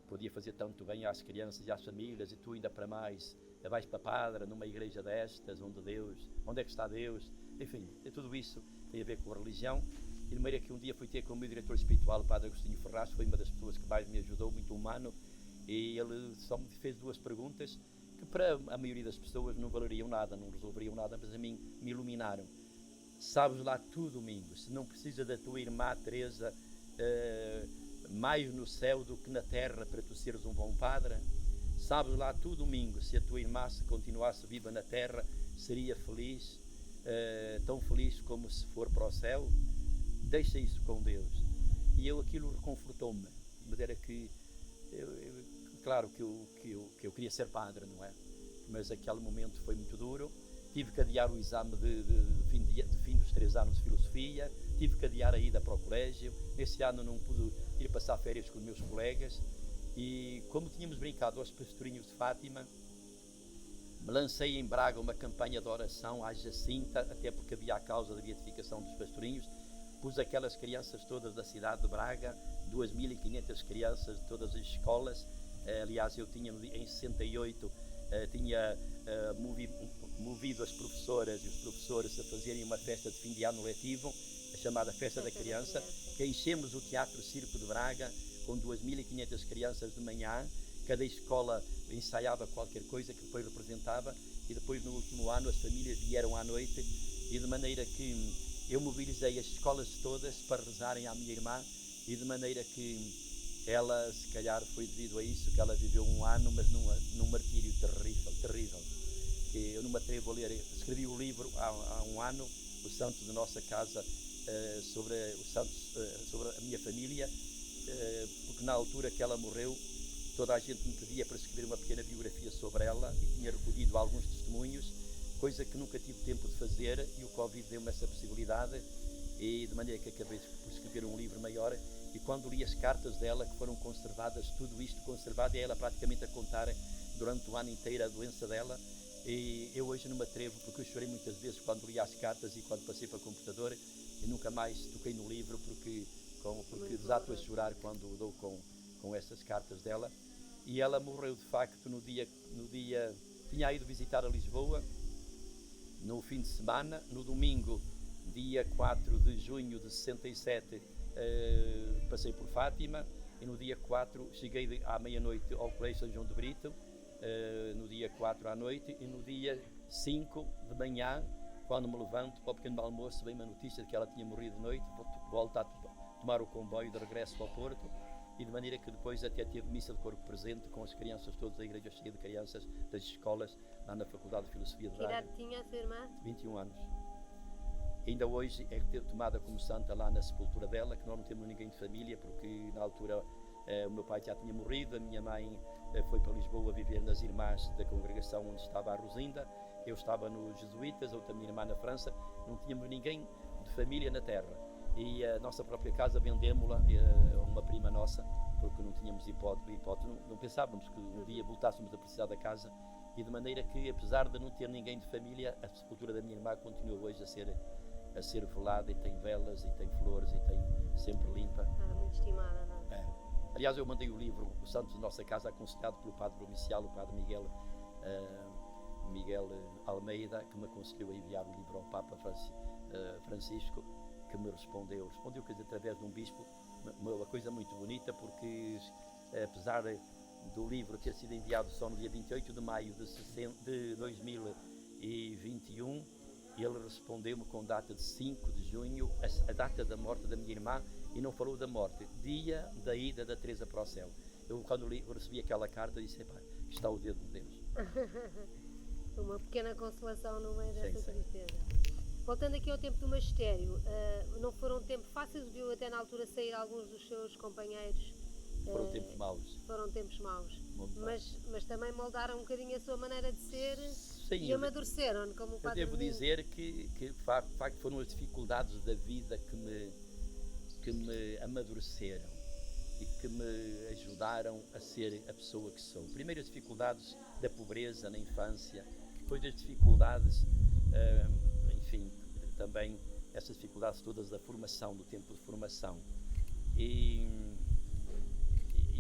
podia fazer tanto bem às crianças e às famílias, e tu ainda para mais vais para padre numa igreja destas, onde é que está Deus? Enfim, tudo isso tem a ver com a religião. E de maneira que um dia fui ter com o meu diretor espiritual, o Padre Agostinho Ferraz, foi uma das pessoas que mais me ajudou, muito humano, e ele só me fez 2 perguntas que para a maioria das pessoas não valeriam nada, não resolveriam nada, mas a mim me iluminaram. Sabes lá tu, Domingos, se não precisa da tua irmã Teresa mais no céu do que na terra para tu seres um bom padre? Sabes lá tu, Domingos, se a tua irmã se continuasse viva na terra, seria feliz, tão feliz como se for para o céu? Deixa isso com Deus. E aquilo reconfortou-me, de maneira que claro que eu queria ser padre, não é? Mas aquele momento foi muito duro. Tive que adiar o exame de fim dos 3 anos de filosofia, tive que adiar a ida para o colégio. Esse ano não pude ir passar férias com os meus colegas, e como tínhamos brincado aos pastorinhos de Fátima, me lancei em Braga uma campanha de oração à Jacinta, até porque havia a causa da beatificação dos pastorinhos. Pus aquelas crianças todas da cidade de Braga, 2.500 crianças de todas as escolas. Aliás, eu tinha em 68 tinha movido as professoras e os professores a fazerem uma festa de fim de ano letivo, a chamada Festa da Criança, que enchemos o Teatro Circo de Braga com 2.500 crianças de manhã. Cada escola ensaiava qualquer coisa que depois representava, e depois no último ano as famílias vieram à noite, e de maneira que eu mobilizei as escolas todas para rezarem à minha irmã, e de maneira que ela, se calhar foi devido a isso que ela viveu um ano, mas num martírio terrível, que eu não me atrevo a ler. Escrevi o livro há um ano, o Santo de Nossa Casa, sobre a minha família, porque na altura que ela morreu, toda a gente me pedia para escrever uma pequena biografia sobre ela, e tinha recolhido alguns testemunhos, coisa que nunca tive tempo de fazer, e o Covid deu-me essa possibilidade, e de maneira que acabei por escrever um livro maior. E quando li as cartas dela, que foram conservadas, tudo isto conservado, e ela praticamente a contar durante o ano inteiro a doença dela, e eu hoje não me atrevo, porque eu chorei muitas vezes quando li as cartas e quando passei para o computador, e nunca mais toquei no livro, porque desato a chorar quando dou com essas cartas dela. E ela morreu de facto no dia tinha ido visitar a Lisboa no fim de semana. No domingo, dia 4 de junho de 67, passei por Fátima, e no dia 4 cheguei à meia-noite ao Colégio São João de Brito, no dia 4 à noite, e no dia 5 de manhã, quando me levanto para o pequeno almoço, vem uma notícia de que ela tinha morrido de noite. Volto a tomar o comboio de regresso ao Porto, e de maneira que depois até teve missa de corpo presente com as crianças todas, da igreja cheia de crianças das escolas, lá na Faculdade de Filosofia de Braga. Que idade tinha a sua irmã? 21 anos. Ainda hoje é tomada como santa lá na sepultura dela, que nós não temos ninguém de família, porque na altura o meu pai já tinha morrido, a minha mãe foi para Lisboa viver nas irmãs da congregação onde estava a Rosinda, eu estava nos jesuítas, outra minha irmã na França, não tínhamos ninguém de família na terra. E a nossa própria casa vendemos-la a uma prima nossa, porque não tínhamos hipótese, não pensávamos que um dia voltássemos a precisar da casa, e de maneira que, apesar de não ter ninguém de família, a sepultura da minha irmã continua hoje a ser velada, e tem velas, e tem flores, e tem sempre limpa. Era muito estimada, não é? Aliás, eu mandei o livro O Santo de Nossa Casa, aconselhado pelo padre provincial, o padre Miguel Miguel Almeida, que me aconselhou a enviar o livro ao Papa Francisco, que me respondeu, quer dizer, através de um bispo, uma coisa muito bonita, porque apesar do livro ter sido enviado só no dia 28 de maio de 2021, ele respondeu-me com data de 5 de junho, a data da morte da minha irmã, e não falou da morte, dia da ida da Teresa para o céu. Eu, quando recebi aquela carta, disse, está o dedo de Deus. Uma pequena consolação no meio dessa Sim. tristeza. Voltando aqui ao tempo do magistério, não foram tempos fáceis, viu até na altura sair alguns dos seus companheiros. Foram tempos maus. Foram tempos maus. Mas também moldaram um bocadinho a sua maneira de ser. Sim, e amadureceram, como o Padre Eu devo Domingos. dizer que de facto foram as dificuldades da vida que me amadureceram e que me ajudaram a ser a pessoa que sou. Primeiro as dificuldades da pobreza na infância, depois as dificuldades, enfim, também essas dificuldades todas da formação, do tempo de formação. E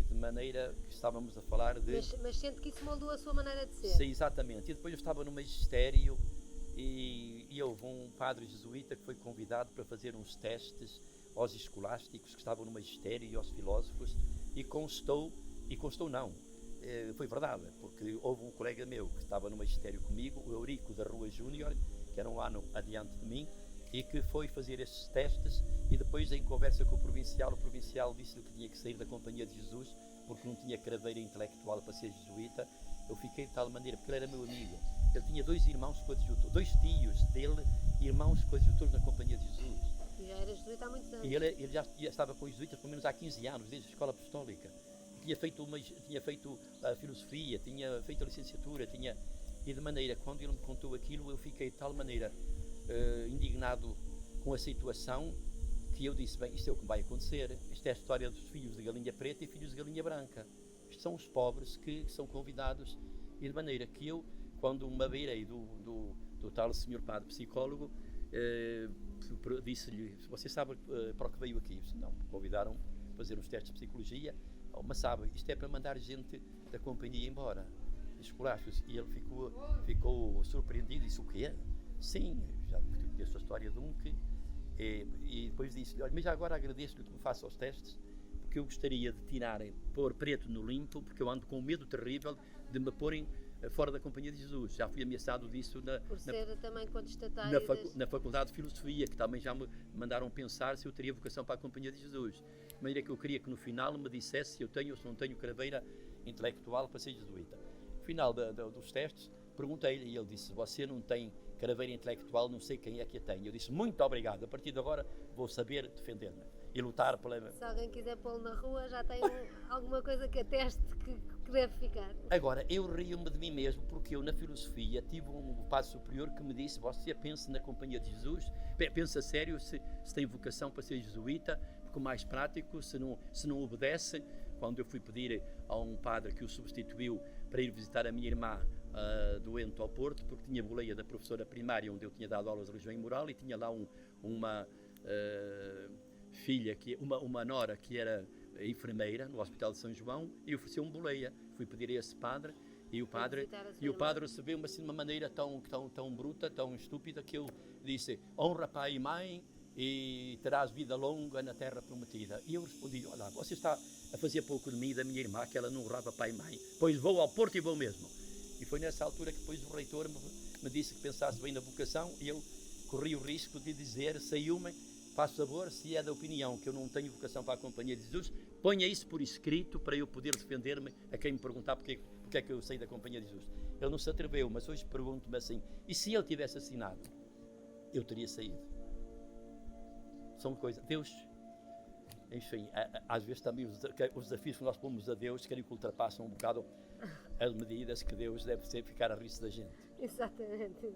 de maneira que estávamos a falar de... Mas sente que isso moldou a sua maneira de ser? Sim, exatamente. E depois eu estava no magistério e houve um padre jesuíta que foi convidado para fazer uns testes aos escolásticos que estavam no magistério e aos filósofos, e constou não, foi verdade, porque houve um colega meu que estava no magistério comigo, o Eurico da Rua Júnior, que era um ano adiante de mim, e que foi fazer esses testes, e depois em conversa com o provincial disse-lhe que tinha que sair da Companhia de Jesus, porque não tinha craveira intelectual para ser jesuíta. Eu fiquei de tal maneira, porque ele era meu amigo, ele tinha 2 irmãos coadjutores, 2 tios dele, irmãos coadjutores na Companhia de Jesus. E já era jesuíta há muitos anos. E ele já estava com os jesuítas pelo menos há 15 anos, desde a escola apostólica. Tinha feito a filosofia, tinha feito a licenciatura, e de maneira, quando ele me contou aquilo, eu fiquei de tal maneira indignado com a situação, que eu disse, bem, isto é o que vai acontecer, isto é a história dos filhos de galinha preta e filhos de galinha branca. Isto são os pobres que são convidados, e de maneira que eu, quando me abeirei do tal senhor padre psicólogo, disse-lhe, você sabe para o que veio aqui? Eu disse, não, me convidaram a fazer uns testes de psicologia, mas sabe, isto é para mandar gente da companhia embora, escolásticos. E ele ficou surpreendido, disse, o quê? Sim, já conheço a história de um que... E depois disse-lhe, olha, mas já agora agradeço-lhe que me faça os testes, porque eu gostaria de pôr preto no limpo, porque eu ando com um medo terrível de me porem fora da Companhia de Jesus. Já fui ameaçado disso também contestatário na Faculdade de Filosofia, que também já me mandaram pensar se eu teria vocação para a Companhia de Jesus. De maneira que eu queria que no final me dissesse se eu tenho ou se não tenho craveira intelectual para ser jesuíta. No final dos testes, perguntei-lhe e ele disse, você não tem craveira intelectual, não sei quem é que a tem. Eu disse, muito obrigado, a partir de agora vou saber defender-me e lutar pela... Se alguém quiser pô-lo na rua, já tem alguma coisa que ateste que deve ficar. Agora, eu rio-me de mim mesmo, porque eu na filosofia tive um padre superior que me disse, você pensa na Companhia de Jesus, pensa sério se tem vocação para ser jesuíta, porque o mais prático, se não obedece. Quando eu fui pedir a um padre que o substituiu para ir visitar a minha irmã doente ao Porto, porque tinha boleia da professora primária onde eu tinha dado aulas de religião e moral, e tinha lá uma filha, uma nora que era enfermeira no Hospital de São João, e ofereceu-me boleia. Fui pedir a esse padre, e o padre recebeu-me assim de uma maneira tão bruta, tão estúpida, que eu disse, honra pai e mãe e terás vida longa na terra prometida. E eu respondi, olha, você está a fazer pouco de mim e da minha irmã, que ela não honrava pai e mãe, pois vou ao Porto e vou mesmo. E foi nessa altura que depois o reitor me disse que pensasse bem na vocação, e eu corri o risco de dizer, saiu-me, faz favor, se é da opinião que eu não tenho vocação para a Companhia de Jesus, ponha isso por escrito para eu poder defender-me a quem me perguntar porque é que eu saí da Companhia de Jesus. Ele não se atreveu, mas hoje pergunto-me assim, e se ele tivesse assinado? Eu teria saído. São coisas, Deus, enfim, às vezes também os desafios que nós pomos a Deus querem que ultrapassam um bocado as medidas que Deus deve ficar a rir-se da gente. Exatamente.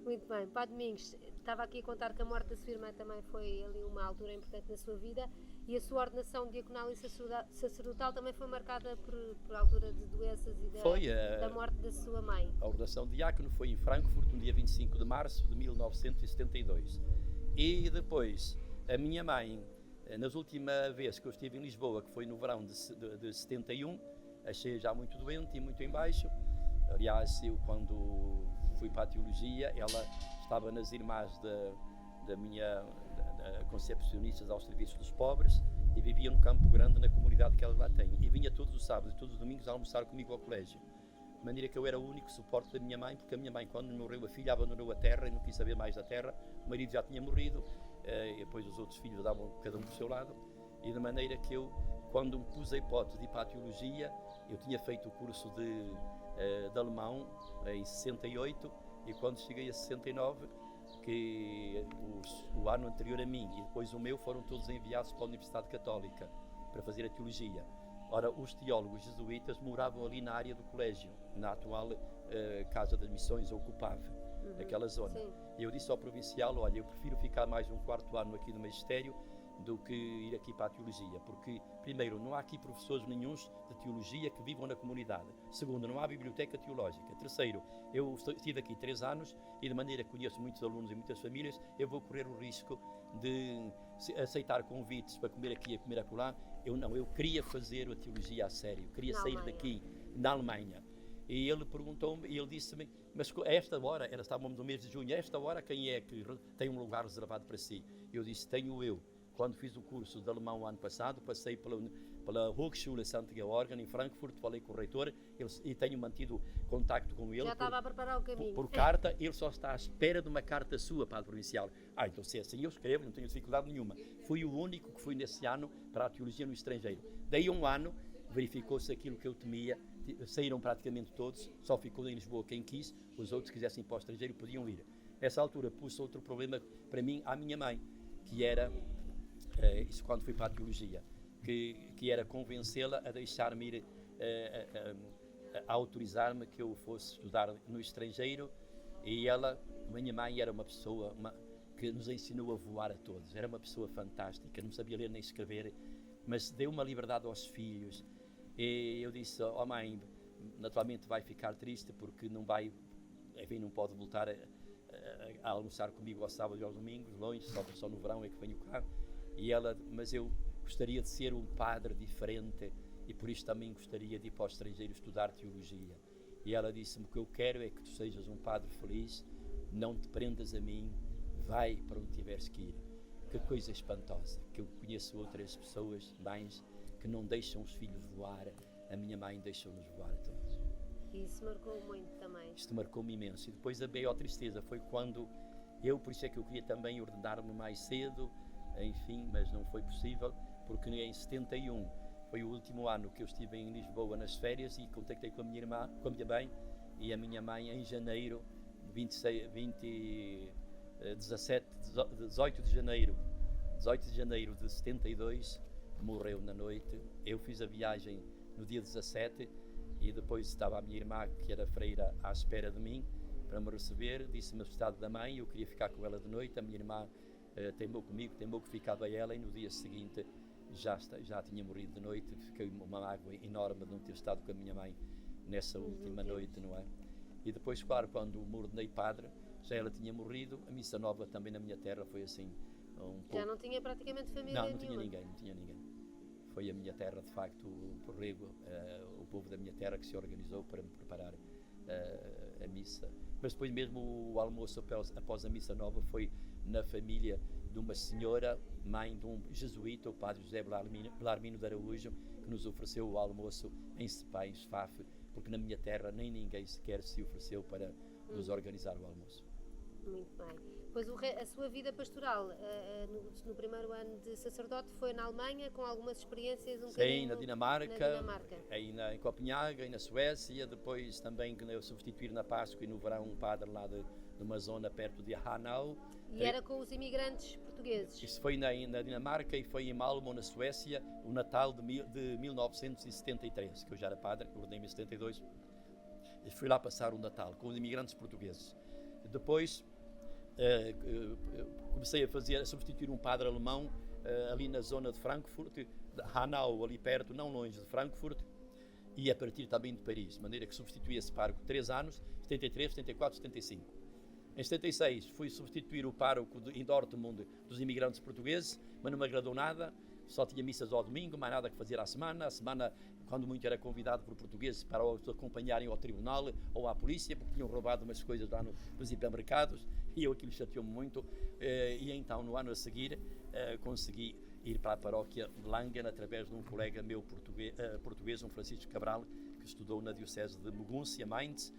Muito bem. Padre Domingos, estava aqui a contar que a morte da sua irmã também foi ali uma altura importante na sua vida, e a sua ordenação diaconal e sacerdotal também foi marcada por altura de doenças e da morte da sua mãe. A ordenação de diácono foi em Frankfurt, no dia 25 de março de 1972. E depois, a minha mãe, nas últimas vezes que eu estive em Lisboa, que foi no verão de 71, achei já muito doente e muito em baixo, Aliás, eu quando fui para a teologia, ela estava nas irmãs da minha concepcionistas ao serviço dos pobres e vivia no Campo Grande, na comunidade que ela lá tem. E vinha todos os sábados e todos os domingos a almoçar comigo ao colégio. De maneira que eu era o único suporte da minha mãe, porque a minha mãe, quando morreu a filha, abandonou a terra e não quis saber mais da terra. O marido já tinha morrido, e depois os outros filhos davam cada um por seu lado. E de maneira que eu, quando me pus a hipótese de ir para a teologia, eu tinha feito o curso de alemão em 68, e quando cheguei a 69, que o ano anterior a mim e depois o meu foram todos enviados para a Universidade Católica para fazer a teologia. Ora, os teólogos jesuítas moravam ali na área do colégio, na atual Casa das Missões, ou Cupave, aquela zona. Sim. E eu disse ao provincial, olha, eu prefiro ficar mais um quarto ano aqui no magistério do que ir aqui para a teologia, porque, primeiro, não há aqui professores nenhuns de teologia que vivam na comunidade. Segundo, não há biblioteca teológica. Terceiro, eu estive aqui 3 anos e, de maneira que conheço muitos alunos e muitas famílias, eu vou correr o risco de aceitar convites para comer aqui e comer acolá. Eu queria fazer a teologia a sério, queria sair daqui, na Alemanha. E ele perguntou-me, e ele disse-me, mas a esta hora, estávamos no mês de junho, a esta hora quem é que tem um lugar reservado para si? Eu disse, tenho eu. Quando fiz o curso de alemão o ano passado, passei pela Hochschule St. Georgen em Frankfurt, falei com o reitor e tenho mantido contacto com ele. Já estava a preparar o caminho. Por carta, ele só está à espera de uma carta sua para a provincial. Então se é assim eu escrevo, não tenho dificuldade nenhuma. Fui o único que fui nesse ano para a teologia no estrangeiro. Daí um ano, verificou-se aquilo que eu temia, saíram praticamente todos, só ficou em Lisboa quem quis, os outros que quisessem para o estrangeiro podiam ir. Nessa altura pus outro problema para mim, à minha mãe, que era... isso quando fui para a teologia, que era convencê-la a deixar-me ir, a autorizar-me que eu fosse estudar no estrangeiro. E ela, minha mãe, era uma pessoa que nos ensinou a voar a todos, era uma pessoa fantástica, não sabia ler nem escrever, mas deu uma liberdade aos filhos. E eu disse, oh mãe, naturalmente vai ficar triste porque não vai, enfim, não pode voltar a almoçar comigo aos sábados e aos domingos, longe, só no verão é que venho cá. E ela, mas eu gostaria de ser um padre diferente e por isso também gostaria de ir para o estrangeiro estudar teologia. E ela disse-me, o que eu quero é que tu sejas um padre feliz, não te prendas a mim, vai para onde tiveres que ir. Que coisa espantosa, que eu conheço outras pessoas, mães, que não deixam os filhos voar, a minha mãe deixou-nos voar a todos. E isso marcou muito também. Isto marcou-me imenso. E depois a maior tristeza foi quando por isso é que eu queria também ordenar-me mais cedo, enfim, mas não foi possível, porque em 71 foi o último ano que eu estive em Lisboa nas férias e contactei com a minha irmã, com a minha mãe, e a minha mãe em janeiro, 18 de janeiro de 72, morreu na noite. Eu fiz a viagem no dia 17 e depois estava a minha irmã, que era freira, à espera de mim para me receber. Disse-me o estado da mãe, eu queria ficar com ela de noite. A minha irmã teimou comigo, teimou que ficava ela, e no dia seguinte já tinha morrido de noite. Fiquei uma mágoa enorme de não ter estado com a minha mãe nessa última noite, não é? E depois, claro, quando me ordenei padre, já ela tinha morrido. A missa nova também na minha terra foi assim um pouco... Já não tinha praticamente família não tinha ninguém. Foi a minha terra, de facto, o Rego, o povo da minha terra que se organizou para me preparar a missa. Mas depois mesmo o almoço após a missa nova foi na família de uma senhora, mãe de um jesuíta, o padre José Belarmino de Araújo, que nos ofereceu o almoço em Sepá, em Sfaf, porque na minha terra nem ninguém sequer se ofereceu para nos organizar o almoço. Muito bem. Pois a sua vida pastoral no primeiro ano de sacerdote foi na Alemanha, com algumas experiências Sim, na Dinamarca. Aí em Copenhague, na Suécia. Depois também eu substituir na Páscoa e no verão um padre lá de uma zona perto de Hanau. E era com os imigrantes portugueses? Isso foi na Dinamarca e foi em Malmö, na Suécia, o Natal de 1973, que eu já era padre, ordenei-me em 72. E fui lá passar o Natal com os imigrantes portugueses. Depois comecei a substituir um padre alemão ali na zona de Frankfurt, de Hanau, ali perto, não longe de Frankfurt, e a partir também de Paris, de maneira que substituí esse pároco 3 anos, 73, 74, 75. Em 76 fui substituir o pároco em Dortmund dos imigrantes portugueses, mas não me agradou nada. só tinha missas ao domingo, mais nada que fazer à semana. A semana, quando muito, era convidado por portugueses para os acompanharem ao tribunal ou à polícia, porque tinham roubado umas coisas lá nos hipermercados, e aquilo chateou-me muito. E então, no ano a seguir, consegui ir para a paróquia de Langen através de um colega meu português, um Francisco Cabral, que estudou na diocese de Mogúncia, Mainz,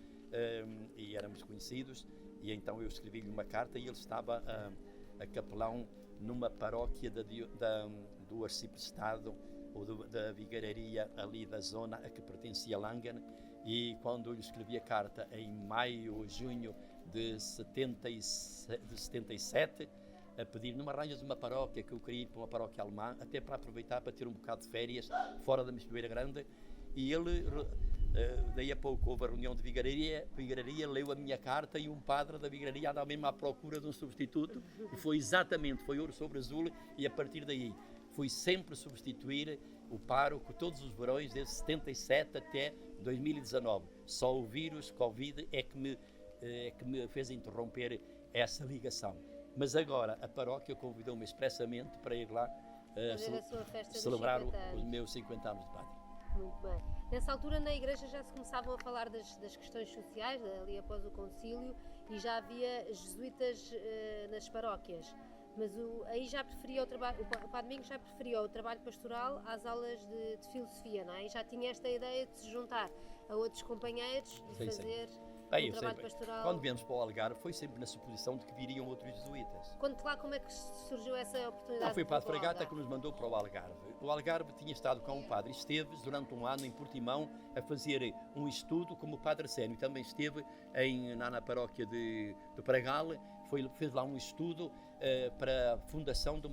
e éramos conhecidos, e então eu escrevi-lhe uma carta e ele estava a capelão numa paróquia do arciprestado ou da vigaria ali da zona a que pertencia Langen, e quando eu lhe escrevi a carta em maio ou junho de 77, a pedir, não me arranjas uma paróquia, que eu queria ir para uma paróquia alemã, até para aproveitar para ter um bocado de férias fora da Missioneira Grande, e ele, daí a pouco houve a reunião de vigararia, leu a minha carta e um padre da vigararia andava mesmo à procura de um substituto, e foi ouro sobre azul, e a partir daí fui sempre substituir o pároco todos os verões, desde 77 até 2019. Só o vírus Covid é que me fez interromper essa ligação. Mas agora a paróquia convidou-me expressamente para ir lá celebrar os meus 50 anos de padre. Muito bem. Nessa altura na igreja já se começavam a falar das questões sociais, ali após o concílio, e já havia jesuítas nas paróquias. Mas aí já preferia o trabalho, o Padre Domingos já preferia o trabalho pastoral às aulas de filosofia, não é? E já tinha esta ideia de se juntar a outros companheiros e fazer um trabalho pastoral. Quando viemos para o Algarve foi sempre na suposição de que viriam outros jesuítas. Conte lá como é que surgiu essa oportunidade. Foi o Padre Fragata que nos mandou para o Algarve. O Algarve tinha estado com o Padre Esteves durante um ano em Portimão a fazer um estudo como o Padre Arsénio. Também esteve na paróquia de Pragal, fez lá um estudo para a fundação de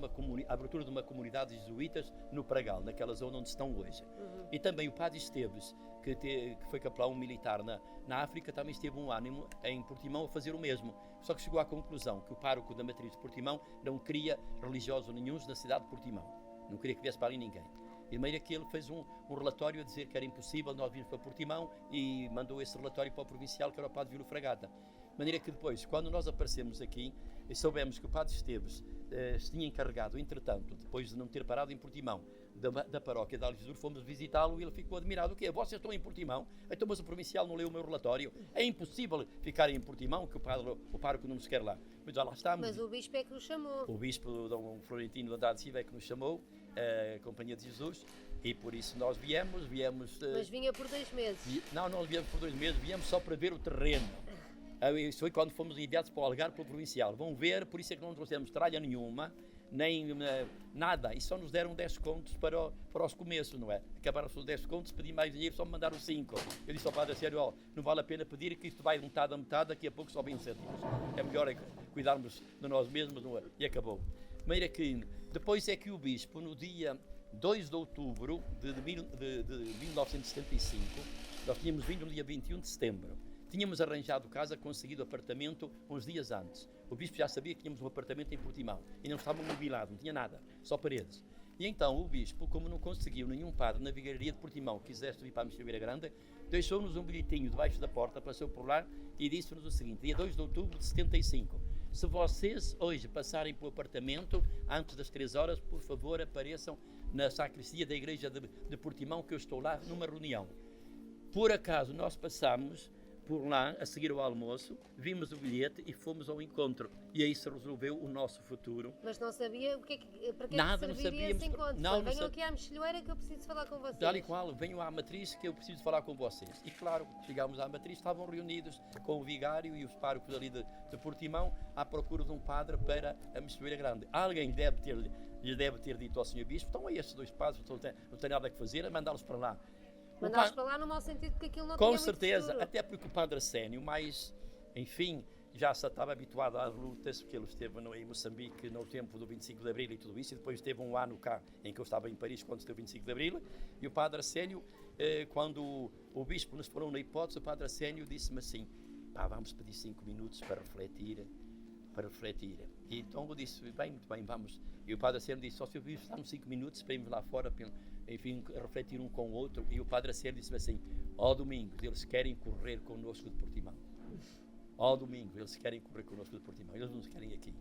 a abertura de uma comunidade de jesuítas no Pragal, naquela zona onde estão hoje. E também o Padre Esteves, que foi capelão militar na África, também esteve um ano em Portimão a fazer o mesmo. Só que chegou à conclusão que o pároco da matriz de Portimão não queria religiosos nenhuns na cidade de Portimão. Não queria que viesse para ali ninguém. E de maneira que ele fez um relatório a dizer que era impossível nós virmos para Portimão e mandou esse relatório para o provincial, que era o Padre Vílio Fragata. De maneira que depois, quando nós aparecemos aqui, soubemos que o Padre Esteves se tinha encarregado, entretanto, depois de não ter parado em Portimão, da paróquia de Algesur, fomos visitá-lo e ele ficou admirado. O quê? Vocês estão em Portimão? Então, mas o provincial não leu o meu relatório. É impossível ficarem em Portimão, que o pároco não nos quer lá. Mas já lá estamos. Mas o bispo é que nos chamou. O bispo Dom Florentino de Andrade Silva é que nos chamou, a Companhia de Jesus, e por isso nós viemos... Mas vinha por 2 meses? Não viemos por 2 meses, viemos só para ver o terreno. Isso foi quando fomos enviados para o Algarve pelo provincial. Vão ver, por isso é que não trouxemos tralha nenhuma, nem nada, e só nos deram 10 contos para os começos, não é? Acabaram-se os 10 contos, pedi mais dinheiro, só me mandaram 5. Eu disse ao Padre Sério, não vale a pena pedir, que isto vai de metade a metade, daqui a pouco só vem 1 cêntimo. É melhor cuidarmos de nós mesmos, não é? E acabou. De maneira que, depois é que o Bispo, no dia 2 de outubro de 1975, nós tínhamos vindo no dia 21 de setembro, tínhamos arranjado casa, conseguido apartamento uns dias antes. O bispo já sabia que tínhamos um apartamento em Portimão e não estava mobilado, não tinha nada, só paredes. E então o bispo, como não conseguiu nenhum padre na vigaria de Portimão que quisesse vir para a Missioneira Grande, deixou-nos um bilhetinho debaixo da porta, passou por lá e disse-nos o seguinte: dia 2 de outubro de 75, se vocês hoje passarem pelo apartamento antes das 3 horas, por favor apareçam na sacristia da igreja de Portimão, que eu estou lá numa reunião. Por acaso nós passamos por lá, a seguir ao almoço, vimos o bilhete e fomos ao encontro. E aí se resolveu o nosso futuro. Mas não sabia para que nada, serviria esse encontro? Venham aqui à Mexilhoeira que eu preciso falar com vocês. Tal e qual, venham à matriz que eu preciso falar com vocês. E claro, chegámos à matriz, estavam reunidos com o vigário e os párocos ali de Portimão à procura de um padre para a Mexilhoeira Grande. Alguém lhe deve ter dito ao Sr. Bispo, então estes 2 padres não têm nada a fazer, a mandá-los para lá. Mandaste para lá no mau sentido, porque aquilo não tinha muito futuro. Com certeza, até porque o Padre Arsénio, mas, enfim, já se estava habituado às lutas, porque ele esteve em Moçambique no tempo do 25 de Abril e tudo isso, e depois esteve um ano cá, em que eu estava em Paris, quando esteve o 25 de Abril, e o Padre Arsénio, quando o Bispo nos falou na hipótese, o Padre Arsénio disse-me assim, vamos pedir 5 minutos para refletir. E então eu disse, bem, muito bem, vamos. E o Padre Arsénio disse, só se eu Bispo, dá-me 5 minutos para irmos lá fora, enfim, refletir um com o outro. E o Padre Arsénio disse-me assim, Domingos, eles querem correr connosco de Portimão. Domingos, eles querem correr connosco de Portimão, eles não nos querem aqui.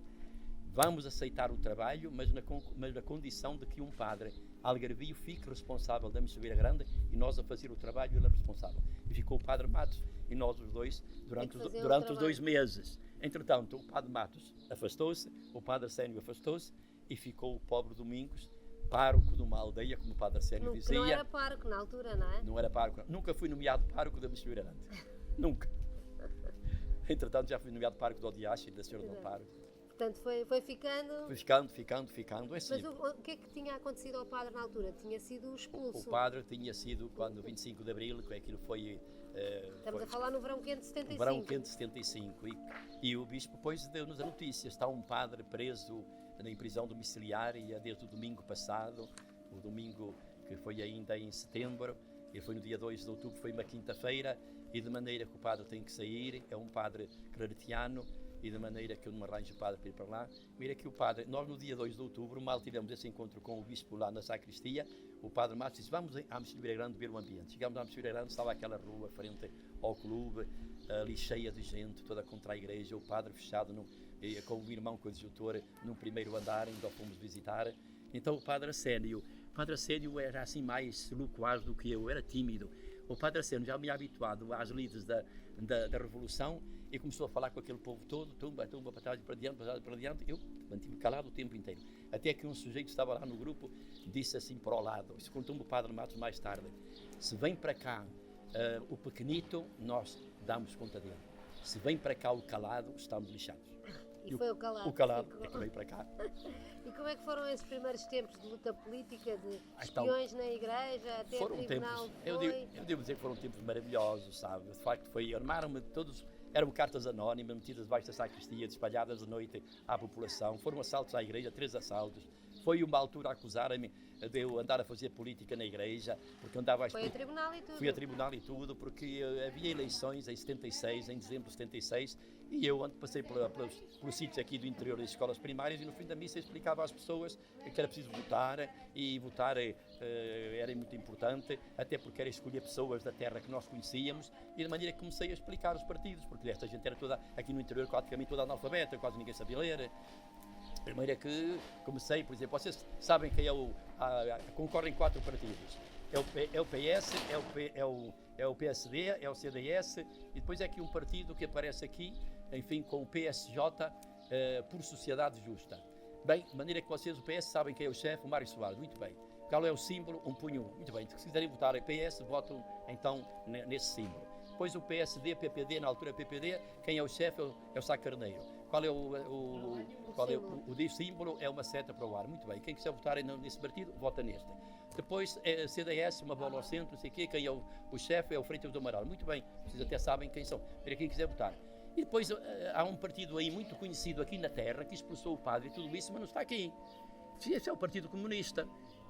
vamos aceitar o trabalho, mas na condição de que um padre algarvio fique responsável da Missa Beira Grande e nós a fazer o trabalho ele é responsável. E ficou o padre Matos e nós os dois durante os 2 meses. Entretanto, o padre Matos afastou-se, o padre Arsénio afastou-se e ficou o pobre Domingos, pároco de uma aldeia, como o padre Arsénio dizia. Não era pároco na altura, não é? Não era pároco. Nunca fui nomeado pároco da Missa Beira Grande. Nunca. Entretanto, já fui nomeado pároco do Odiache e da Senhora do Amparo. Portanto, foi ficando... Foi ficando. É Mas o que é que tinha acontecido ao padre na altura? Tinha sido expulso? O padre tinha sido, quando 25 de Abril, que aquilo foi... Estamos a falar no verão quente de 75. O verão quente de 75. E o bispo depois deu-nos a notícia. Está um padre preso em prisão domiciliária desde o domingo passado. O domingo que foi ainda em setembro. Ele foi no dia 2 de outubro, foi uma quinta-feira. E de maneira que o padre tem que sair. É um padre claretiano. E de maneira que eu não arranjo o padre para ir para lá. Mira que o padre, nós no dia 2 de outubro, mal tivemos esse encontro com o bispo lá na sacristia, o padre Matos disse, vamos à Missa Beira Grande ver o ambiente. Chegámos à Missa Beira Grande, estava aquela rua frente ao clube, ali cheia de gente, toda contra a igreja, o padre fechado com o irmão coadjutor num primeiro andar, ainda o fomos visitar. Então o padre Arsénio era assim mais loquaz do que eu, era tímido. O padre Arsénio já me tinha habituado às lides da Revolução e começou a falar com aquele povo todo, tumba, para trás, para diante, eu mantive calado o tempo inteiro. Até que um sujeito que estava lá no grupo disse assim para o lado, isso contou-me o padre Matos mais tarde, se vem para cá o pequenito, nós damos conta dele. Se vem para cá o calado, estamos lixados. E foi o calado. O calado é que veio para cá. E como é que foram esses primeiros tempos de luta política, de espiões na igreja, até foram o tribunal? Tempos, eu devo dizer que foram tempos maravilhosos, sabe? De facto, armaram-me todos, eram cartas anónimas, metidas debaixo da sacristia, espalhadas de noite à população. Foram assaltos à igreja, 3 assaltos. Foi uma altura a acusarem-me de eu andar a fazer política na igreja, porque andava a... Foi a tribunal e tudo. Fui a tribunal e tudo, porque havia eleições em 76, em dezembro de 76, e eu passei pelos sítios aqui do interior das escolas primárias e no fim da missa explicava às pessoas que era preciso votar, e votar era muito importante, até porque era escolher pessoas da terra que nós conhecíamos, e de maneira que comecei a explicar os partidos, porque esta gente era toda, aqui no interior, praticamente toda analfabeta, quase ninguém sabia ler. De maneira que comecei, por exemplo, vocês sabem que concorrem 4 partidos. É o PS, é o PSD, é o CDS, e depois é aqui um partido que aparece aqui, enfim, com o PSJ, por Sociedade Justa. Bem, de maneira que vocês, o PS, sabem quem é o chefe, o Mário Soares, muito bem. Qual é o símbolo? Um punho. Muito bem, se quiserem votar em PS, votam então nesse símbolo. Depois o PSD, PPD, na altura PPD, quem é o chefe é o Sá Carneiro. Qual é o símbolo? É uma seta para o ar. Muito bem, quem quiser votar nesse partido, vota neste. Depois é CDS, uma bola ao centro, não sei o quê, quem é o chefe é o Freitas do Amaral. Muito bem, vocês até sabem quem são, para quem quiser votar. E depois há um partido aí muito conhecido aqui na terra, que expulsou o padre e tudo isso, mas não está aqui. Esse é o Partido Comunista.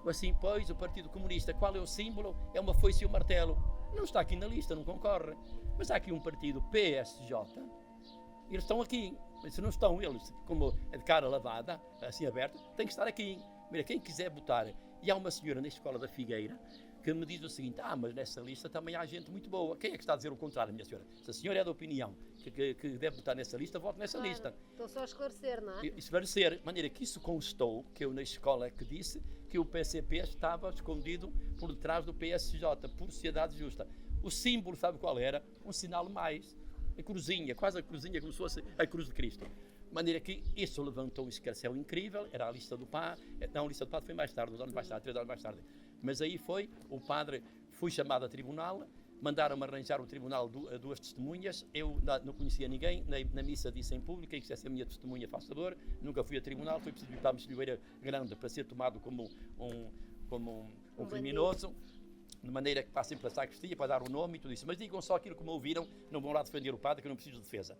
Assim, pois, o Partido Comunista, qual é o símbolo? É uma foice e um martelo. Não está aqui na lista, não concorre. Mas há aqui um partido PSJ, eles estão aqui. Mas se não estão eles, como é de cara lavada, assim aberta, tem que estar aqui. Mira, quem quiser votar. E há uma senhora na Escola da Figueira que me diz o seguinte, mas nessa lista também há gente muito boa. Quem é que está a dizer o contrário, minha senhora? Se a senhora é da opinião que deve votar nessa lista, vote nessa lista. Estou só a esclarecer, não é? Esclarecer, de maneira que isso constou, que eu na escola que disse que o PCP estava escondido por detrás do PSJ, por Sociedade Justa. O símbolo, sabe qual era? Um sinal mais. A cruzinha, quase a cruzinha, como se fosse a cruz de Cristo. De maneira que isso levantou um escarcéu incrível, era a lista do padre, não, a lista do padre foi mais tarde, 2 anos mais tarde, 3 anos mais tarde. Mas aí o padre foi chamado a tribunal, mandaram-me arranjar o tribunal 2 testemunhas, eu não conhecia ninguém, na missa disse em público, quem quisesse a minha testemunha, faz favor, nunca fui a tribunal, foi preciso ir para a Missa Beira Grande para ser tomado como um criminoso. De maneira que passem pela sacristia para dar o nome e tudo isso. Mas digam só aquilo que me ouviram, não vão lá defender o padre, que eu não preciso de defesa.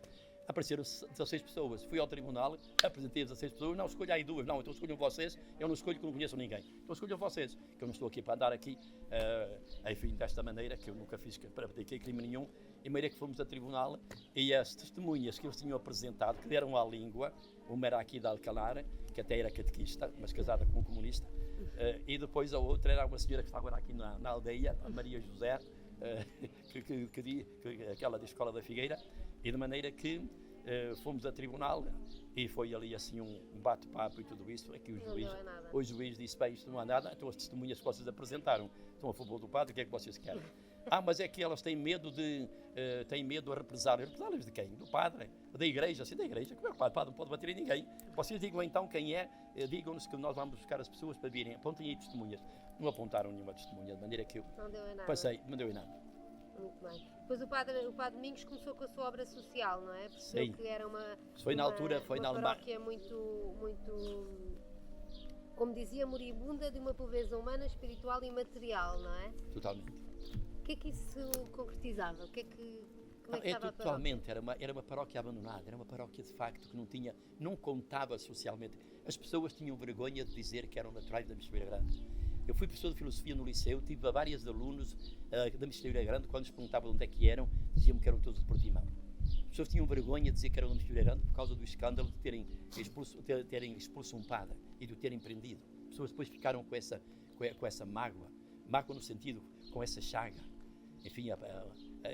Apareceram 16 pessoas. Fui ao tribunal, apresentei 16 pessoas, não, escolha aí 2, não, então escolham vocês, eu não escolho que não conheço ninguém. Então escolham vocês, que eu não estou aqui para andar aqui, enfim, desta maneira, que eu nunca fiz para praticar crime nenhum. De maneira que fomos a tribunal e as testemunhas que eles tinham apresentado, que deram à língua, uma era aqui de Alcalar, que até era catequista, mas casada com um comunista, e depois a outra era uma senhora que está agora aqui na aldeia, a Maria José, aquela da Escola da Figueira, e de maneira que fomos a tribunal e foi ali assim um bate-papo e tudo isso. Aqui o juiz disse: bem, isto não há nada, então as testemunhas que vocês apresentaram estão a favor do padre, o que é que vocês querem? Mas é que elas têm medo a represálias. Represálias de quem? Do padre? Da igreja? Sim, da igreja. Como é que o padre não pode bater em ninguém? Vocês digam então quem é, digam-nos que nós vamos buscar as pessoas para virem, apontem aí testemunhas. Não apontaram nenhuma testemunha, de maneira que eu não deu em nada. Passei, não deu em nada. Muito bem. Depois o padre Domingos começou com a sua obra social, não é? Percebeu Sim. que era uma paróquia muito, como dizia, moribunda, de uma pobreza humana, espiritual e material, não é? Totalmente. O que é que isso concretizava? Como é que estava a totalmente, era uma paróquia abandonada, era uma paróquia de facto que não contava socialmente. As pessoas tinham vergonha de dizer que eram naturais da Missioneira Grande. Eu fui professor de filosofia no liceu, tive vários alunos da Missioneira Grande, quando lhes perguntava de onde é que eram, diziam-me que eram todos de Portimão. As pessoas tinham vergonha de dizer que eram da Missioneira Grande por causa do escândalo de terem expulso um padre e de o terem prendido. As pessoas depois ficaram com essa mágoa no sentido, com essa chaga. Enfim,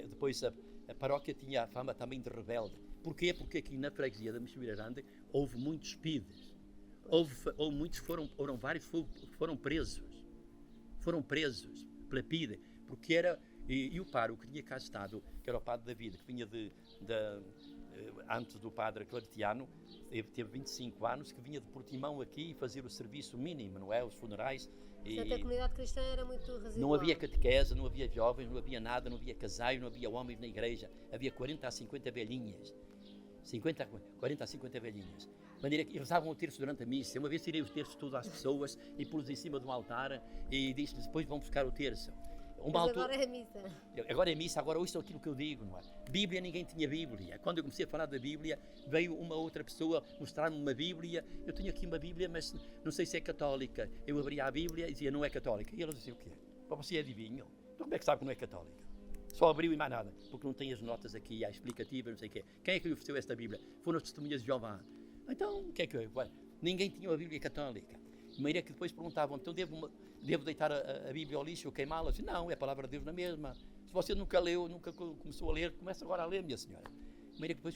depois a paróquia tinha a fama também de rebelde. Porquê? Porque aqui na freguesia da Missioneira Grande houve muitos PIDs. Muitos foram presos. Foram presos pela PIDE, porque era, e o pároco que tinha cá estado, que era o padre David, que vinha antes do padre Claretiano, teve 25 anos, que vinha de Portimão aqui fazer o serviço mínimo, não é? Os funerais. Portanto, a comunidade cristã era muito residual. Não havia catequese, não havia jovens, não havia nada, não havia casais, não havia homens na igreja. Havia 40 a 50 velhinhas. 40 a 50 velhinhas. De maneira que rezavam o terço durante a missa. Uma vez tirei os terços todos às pessoas e pus em cima de um altar e disse-lhes: depois vão buscar o terço. Agora é a missa. Agora é missa, agora ouçam aquilo que eu digo, não é? Bíblia, ninguém tinha Bíblia. Quando eu comecei a falar da Bíblia, veio uma outra pessoa mostrar-me uma Bíblia. Eu tenho aqui uma Bíblia, mas não sei se é católica. Eu abria a Bíblia e dizia: não é católica. E ela dizia: o quê? Para você é adivinho? Então como é que sabe que não é católica? Só abriu e mais nada, porque não tem as notas aqui, a explicativa, não sei o quê. Quem é que lhe ofereceu esta Bíblia? Foram as testemunhas de Jeová. Então, o que é que eu... Ninguém tinha uma Bíblia católica. De maneira que depois perguntavam: então devo deitar a Bíblia ao lixo ou queimá-la? Não, é a palavra de Deus na mesma. Se você nunca leu, nunca começou a ler, começa agora a ler, minha senhora. De maneira que depois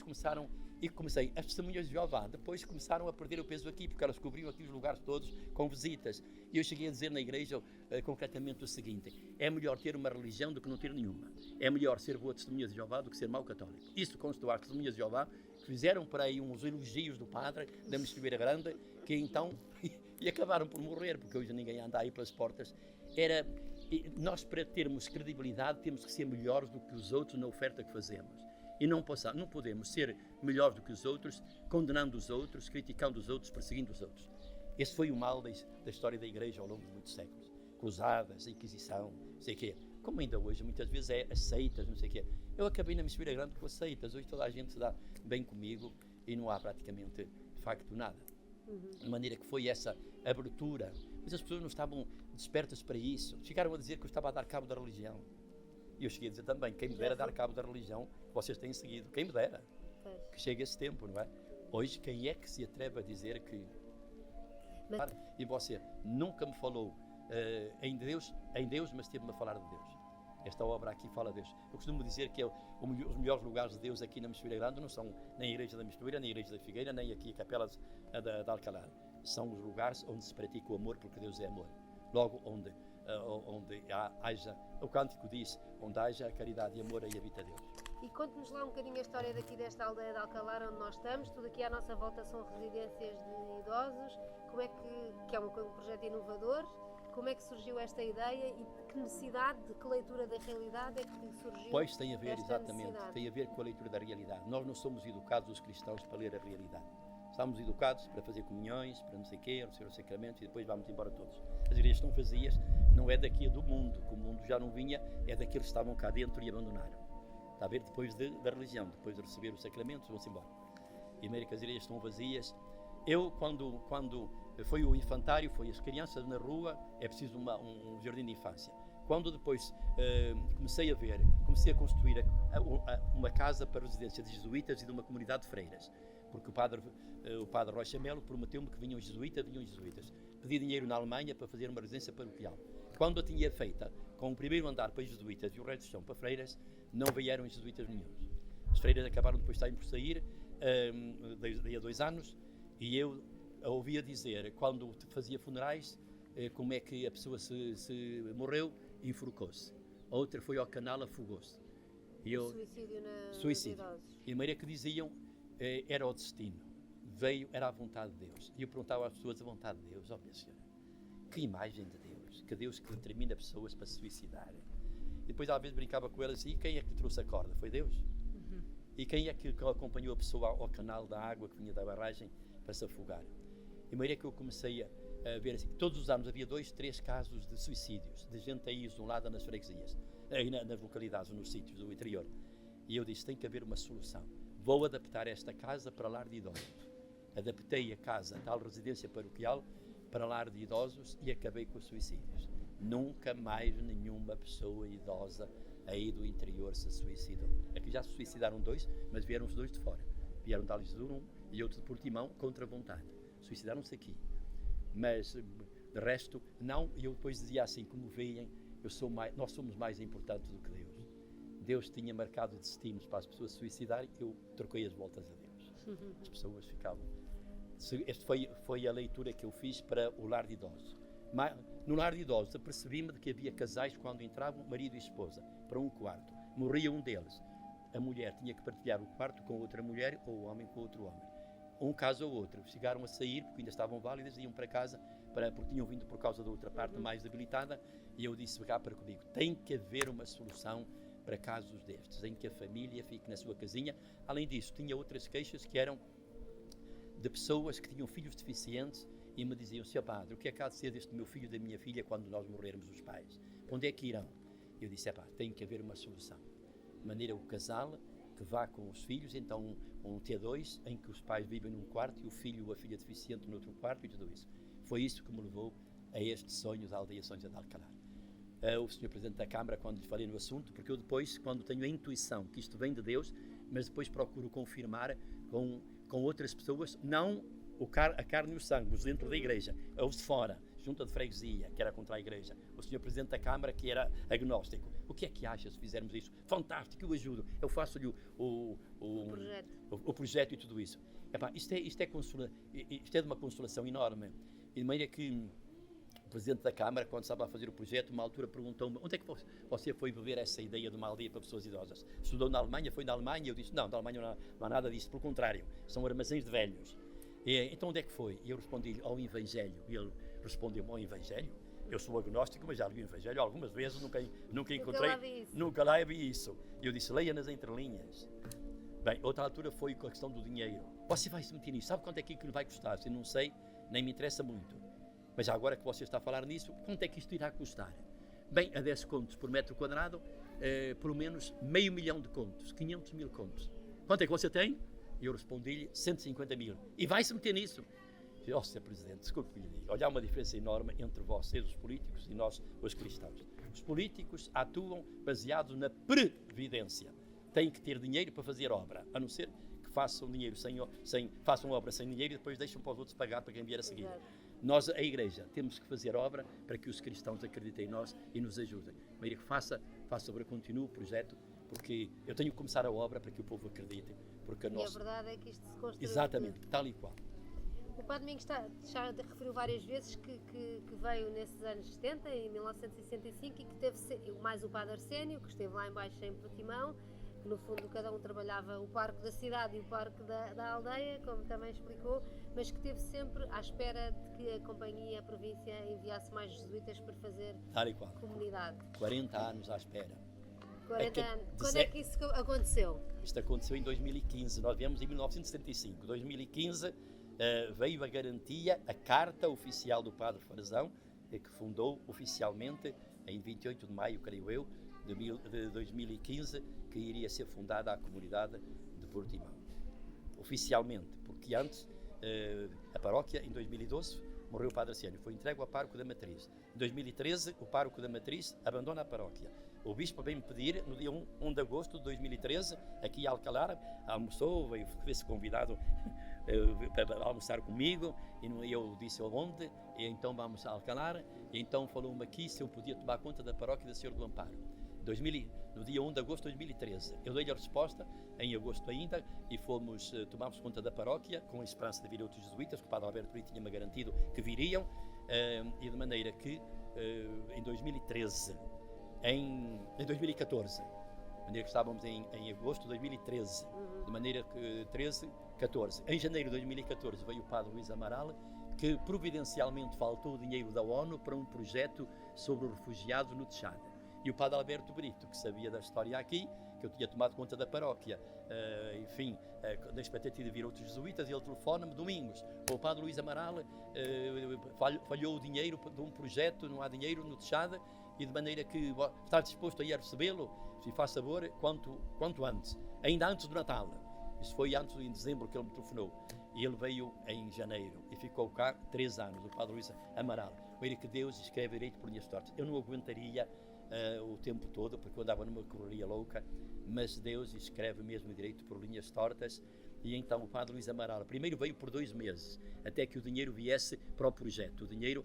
comecei, as testemunhas de Jeová, depois começaram a perder o peso aqui, porque elas cobriam aqui os lugares todos com visitas. E eu cheguei a dizer na igreja, concretamente, o seguinte: é melhor ter uma religião do que não ter nenhuma. É melhor ser boa testemunha de Jeová do que ser mau católico. Isso constou às testemunhas de Jeová, que fizeram para aí uns elogios do padre da Missioneira Grande, que então e acabaram por morrer, porque hoje ninguém anda aí pelas portas. Nós, para termos credibilidade, temos que ser melhores do que os outros na oferta que fazemos. E não podemos ser melhores do que os outros, condenando os outros, criticando os outros, perseguindo os outros. Esse foi o mal da história da Igreja ao longo de muitos séculos. Cruzadas, a Inquisição, não sei o quê. Como ainda hoje, muitas vezes é aceitas, não sei o quê. Eu acabei na Missioneira Grande com aceitas. Hoje toda a gente se dá bem comigo e não há praticamente, de facto, nada. De maneira que foi essa abertura. Mas as pessoas não estavam despertas para isso. Chegaram a dizer que eu estava a dar cabo da religião. E eu cheguei a dizer também: quem me dera dar cabo da religião que vocês têm seguido. Quem me dera que chegue esse tempo, não é? Hoje, quem é que se atreve a dizer que... E você nunca me falou em Deus, mas teve-me a falar de Deus. Esta obra aqui fala de Deus. Eu costumo dizer que os melhores lugares de Deus aqui na Missioneira Grande não são nem a Igreja da Missioneira, nem a Igreja da Figueira, nem aqui a Capela da Alcalá. São os lugares onde se pratica o amor, porque Deus é amor. Logo, onde haja, o cântico diz: onde haja caridade e amor, aí habita Deus. E conte-nos lá um bocadinho a história daqui desta aldeia de Alcalar, onde nós estamos. Tudo aqui à nossa volta são residências de idosos. Como é que é um projeto inovador? Como é que surgiu esta ideia e que necessidade, de que leitura da realidade é que surgiu? Pois tem a ver, exatamente, necessidade? Tem a ver com a leitura da realidade. Nós não somos educados, os cristãos, para ler a realidade. Estamos educados para fazer comunhões, para não sei o quê, receber os sacramentos e depois vamos embora todos. As igrejas estão vazias, não é daqui do mundo, que o mundo já não vinha, é daqueles que estavam cá dentro e abandonaram. Está a ver? Depois da religião, depois de receber os sacramentos, vão-se embora. E meio que as igrejas estão vazias. Eu, quando foi o infantário, foi as crianças na rua, é preciso um jardim de infância. Quando depois comecei a construir uma casa para residência de jesuítas e de uma comunidade de freiras, porque o padre Rocha Melo prometeu-me que vinham jesuítas. Pedi dinheiro na Alemanha para fazer uma residência paroquial. Quando a tinha feita, com o primeiro andar para jesuítas e o resto do chão para freiras, não vieram jesuítas nenhums. As freiras acabaram depois de estarem por sair, daí a 2 anos, e eu a ouvia dizer, quando fazia funerais, como é que a pessoa se morreu, enforcou-se. A outra foi ao canal, afogou-se. Suicídio nos Suicídio. idosos. E de maneira que diziam, era o destino. Veio, era a vontade de Deus. E eu perguntava às pessoas, a vontade de Deus, minha senhora, que imagem de Deus, que Deus que determina pessoas para se suicidarem. E depois às vezes brincava com elas, e quem é que lhe trouxe a corda? Foi Deus? E quem é que acompanhou a pessoa ao canal da água que vinha da barragem para se afogar? E de maneira que eu comecei a ver assim, todos os anos havia 2, 3 casos de suicídios, de gente aí isolada nas freguesias, nas localidades, nos sítios do interior. E eu disse, tem que haver uma solução. Vou adaptar esta casa para lar de idosos. Adaptei a casa, a tal residência paroquial, para lar de idosos e acabei com os suicídios. Nunca mais nenhuma pessoa idosa aí do interior se suicidou. Aqui já se suicidaram 2, mas vieram os 2 de fora. Vieram de Algesur e outro de Portimão contra a vontade. Suicidaram-se aqui. Mas, de resto, não. E eu depois dizia assim, como veem, nós somos mais importantes do que Deus. Deus tinha marcado destinos para as pessoas se suicidarem, eu troquei as voltas a Deus. As pessoas ficavam. Esta foi a leitura que eu fiz para o lar de idosos. No lar de idosos, apercebi-me de que havia casais quando entravam, marido e esposa, para um quarto. Morria um deles. A mulher tinha que partilhar o quarto com outra mulher ou o homem com outro homem. Um caso ou outro. Chegaram a sair, porque ainda estavam válidas, iam para casa, porque tinham vindo por causa da outra parte mais debilitada, e eu disse, cá para comigo, tem que haver uma solução para casos destes, em que a família fique na sua casinha. Além disso, tinha outras queixas que eram de pessoas que tinham filhos deficientes e me diziam, Sr. Padre, o que é que há de ser deste meu filho e da minha filha quando nós morrermos os pais? Para onde é que irão? Eu disse, tem que haver uma solução. De maneira o casal que vá com os filhos, então um T2, em que os pais vivem num quarto e o filho ou a filha deficiente no outro quarto e tudo isso. Foi isso que me levou a este sonho da Aldeia São José de Alcalar. O Sr. Presidente da Câmara, quando lhe falei no assunto, porque eu depois, quando tenho a intuição que isto vem de Deus, mas depois procuro confirmar com outras pessoas, não a carne e o sangue, os dentro da igreja, os de fora, junta de freguesia, que era contra a igreja, o Sr. Presidente da Câmara, que era agnóstico. O que é que acha se fizermos isso? Fantástico, eu ajudo, eu faço-lhe o projeto e tudo isso. Isto é de uma consolação enorme. E de maneira que o Presidente da Câmara, quando estava a fazer o projeto, uma altura perguntou-me, onde é que você foi beber essa ideia de uma aldeia para pessoas idosas? Estudou na Alemanha, foi na Alemanha? Eu disse, não, na Alemanha não há nada disso, pelo contrário, são armazéns de velhos. Então onde é que foi? E eu respondi-lhe, ao Evangelho. E ele respondeu-me, ao Evangelho? Eu sou agnóstico, mas já li o Evangelho algumas vezes, nunca encontrei, nunca lá vi isso. E eu disse, leia nas entrelinhas. Bem, outra altura foi com a questão do dinheiro. Você vai se meter nisso, sabe quanto é que lhe vai custar? Eu não sei, nem me interessa muito. Mas agora que você está a falar nisso, quanto é que isto irá custar? Bem, a 10 contos por metro quadrado, pelo menos $500 mil de contos, 500 mil contos. Quanto é que você tem? E eu respondi-lhe 150 mil. E vai-se meter nisso? Ó, Sr. Presidente, desculpe que lhe diga. Olha, há uma diferença enorme entre vocês, os políticos, e nós, os cristãos. Os políticos atuam baseados na previdência. Têm que ter dinheiro para fazer obra, a não ser que façam dinheiro façam obra sem dinheiro e depois deixam para os outros pagar para quem vier a seguir. Exato. Nós, a Igreja, temos que fazer obra para que os cristãos acreditem em nós e nos ajudem. Maria, que faça obra, continue o projeto, porque eu tenho que começar a obra para que o povo acredite. Porque a verdade é que isto se construiu. Exatamente, tal e qual. O Padre Domingos já referiu várias vezes que veio nesses anos 70, em 1965, e que teve mais o Padre Arsénio, que esteve lá embaixo em Portimão, que no fundo cada um trabalhava o parque da cidade e o parque da aldeia, como também explicou, mas que esteve sempre à espera de que a companhia, a província, enviasse mais jesuítas para fazer comunidade. 40 anos à espera. 40 anos. Quando é que isso aconteceu? Isto aconteceu em 2015, nós viemos em 1975. 2015 veio a garantia, a carta oficial do Padre Farazão, que fundou oficialmente em 28 de maio, creio eu, de 2015, que iria ser fundada a comunidade de Portimão. Oficialmente, porque antes a paróquia, em 2012, morreu o Padre Arsénio, foi entregue ao pároco da Matriz. Em 2013, o pároco da Matriz abandona a paróquia. O bispo veio-me pedir, no dia 1 de agosto de 2013, aqui em Alcalar, almoçou, veio-se convidado para almoçar comigo, e eu disse onde, e então vamos a Alcalar, e então falou-me aqui se eu podia tomar conta da paróquia da Senhora do Amparo. no dia 1 de agosto de 2013. Eu dei a resposta em agosto ainda e tomámos conta da paróquia com a esperança de vir outros jesuítas, que o Padre Alberto Brito tinha-me garantido que viriam, e de maneira que em 2013, em 2014, de maneira que estávamos em agosto de 2013, de maneira que 14. Em janeiro de 2014 veio o Padre Luís Amaral, que providencialmente faltou o dinheiro da ONU para um projeto sobre os refugiados no Tchad. E o Padre Alberto Brito, que sabia da história aqui, que eu tinha tomado conta da paróquia, da expectativa de vir outros jesuítas, e ele telefona-me domingos. O Padre Luís Amaral falhou o dinheiro de um projeto, não há dinheiro no Tchad, e de maneira que está disposto a ir a recebê-lo, se faz favor, quanto antes, ainda antes do Natal. Isso foi antes, em dezembro, que ele me telefonou. E ele veio em janeiro e ficou cá 3 anos, o Padre Luís Amaral. Olha que Deus escreve direito por linhas tortas. Eu não aguentaria o tempo todo, porque eu andava numa correria louca, mas Deus escreve mesmo direito por linhas tortas. E então o Padre Luís Amaral primeiro veio por 2 meses, até que o dinheiro viesse para o projeto. O dinheiro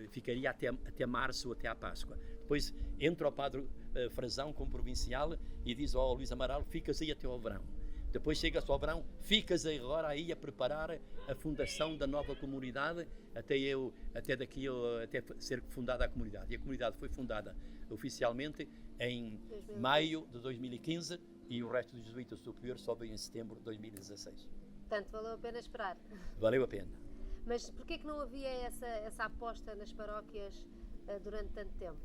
ficaria até março, até à Páscoa. Depois entra o Padre Frazão como provincial e diz ao Luís Amaral: ficas aí até ao verão. Depois chega-se ao verão, ficas agora aí a preparar a fundação da nova comunidade, até ser fundada a comunidade. E a comunidade foi fundada oficialmente em maio de 2015 e o resto dos jesuítas superiores só veio em setembro de 2016. Portanto, valeu a pena esperar. Valeu a pena. Mas porquê que não havia essa aposta nas paróquias durante tanto tempo?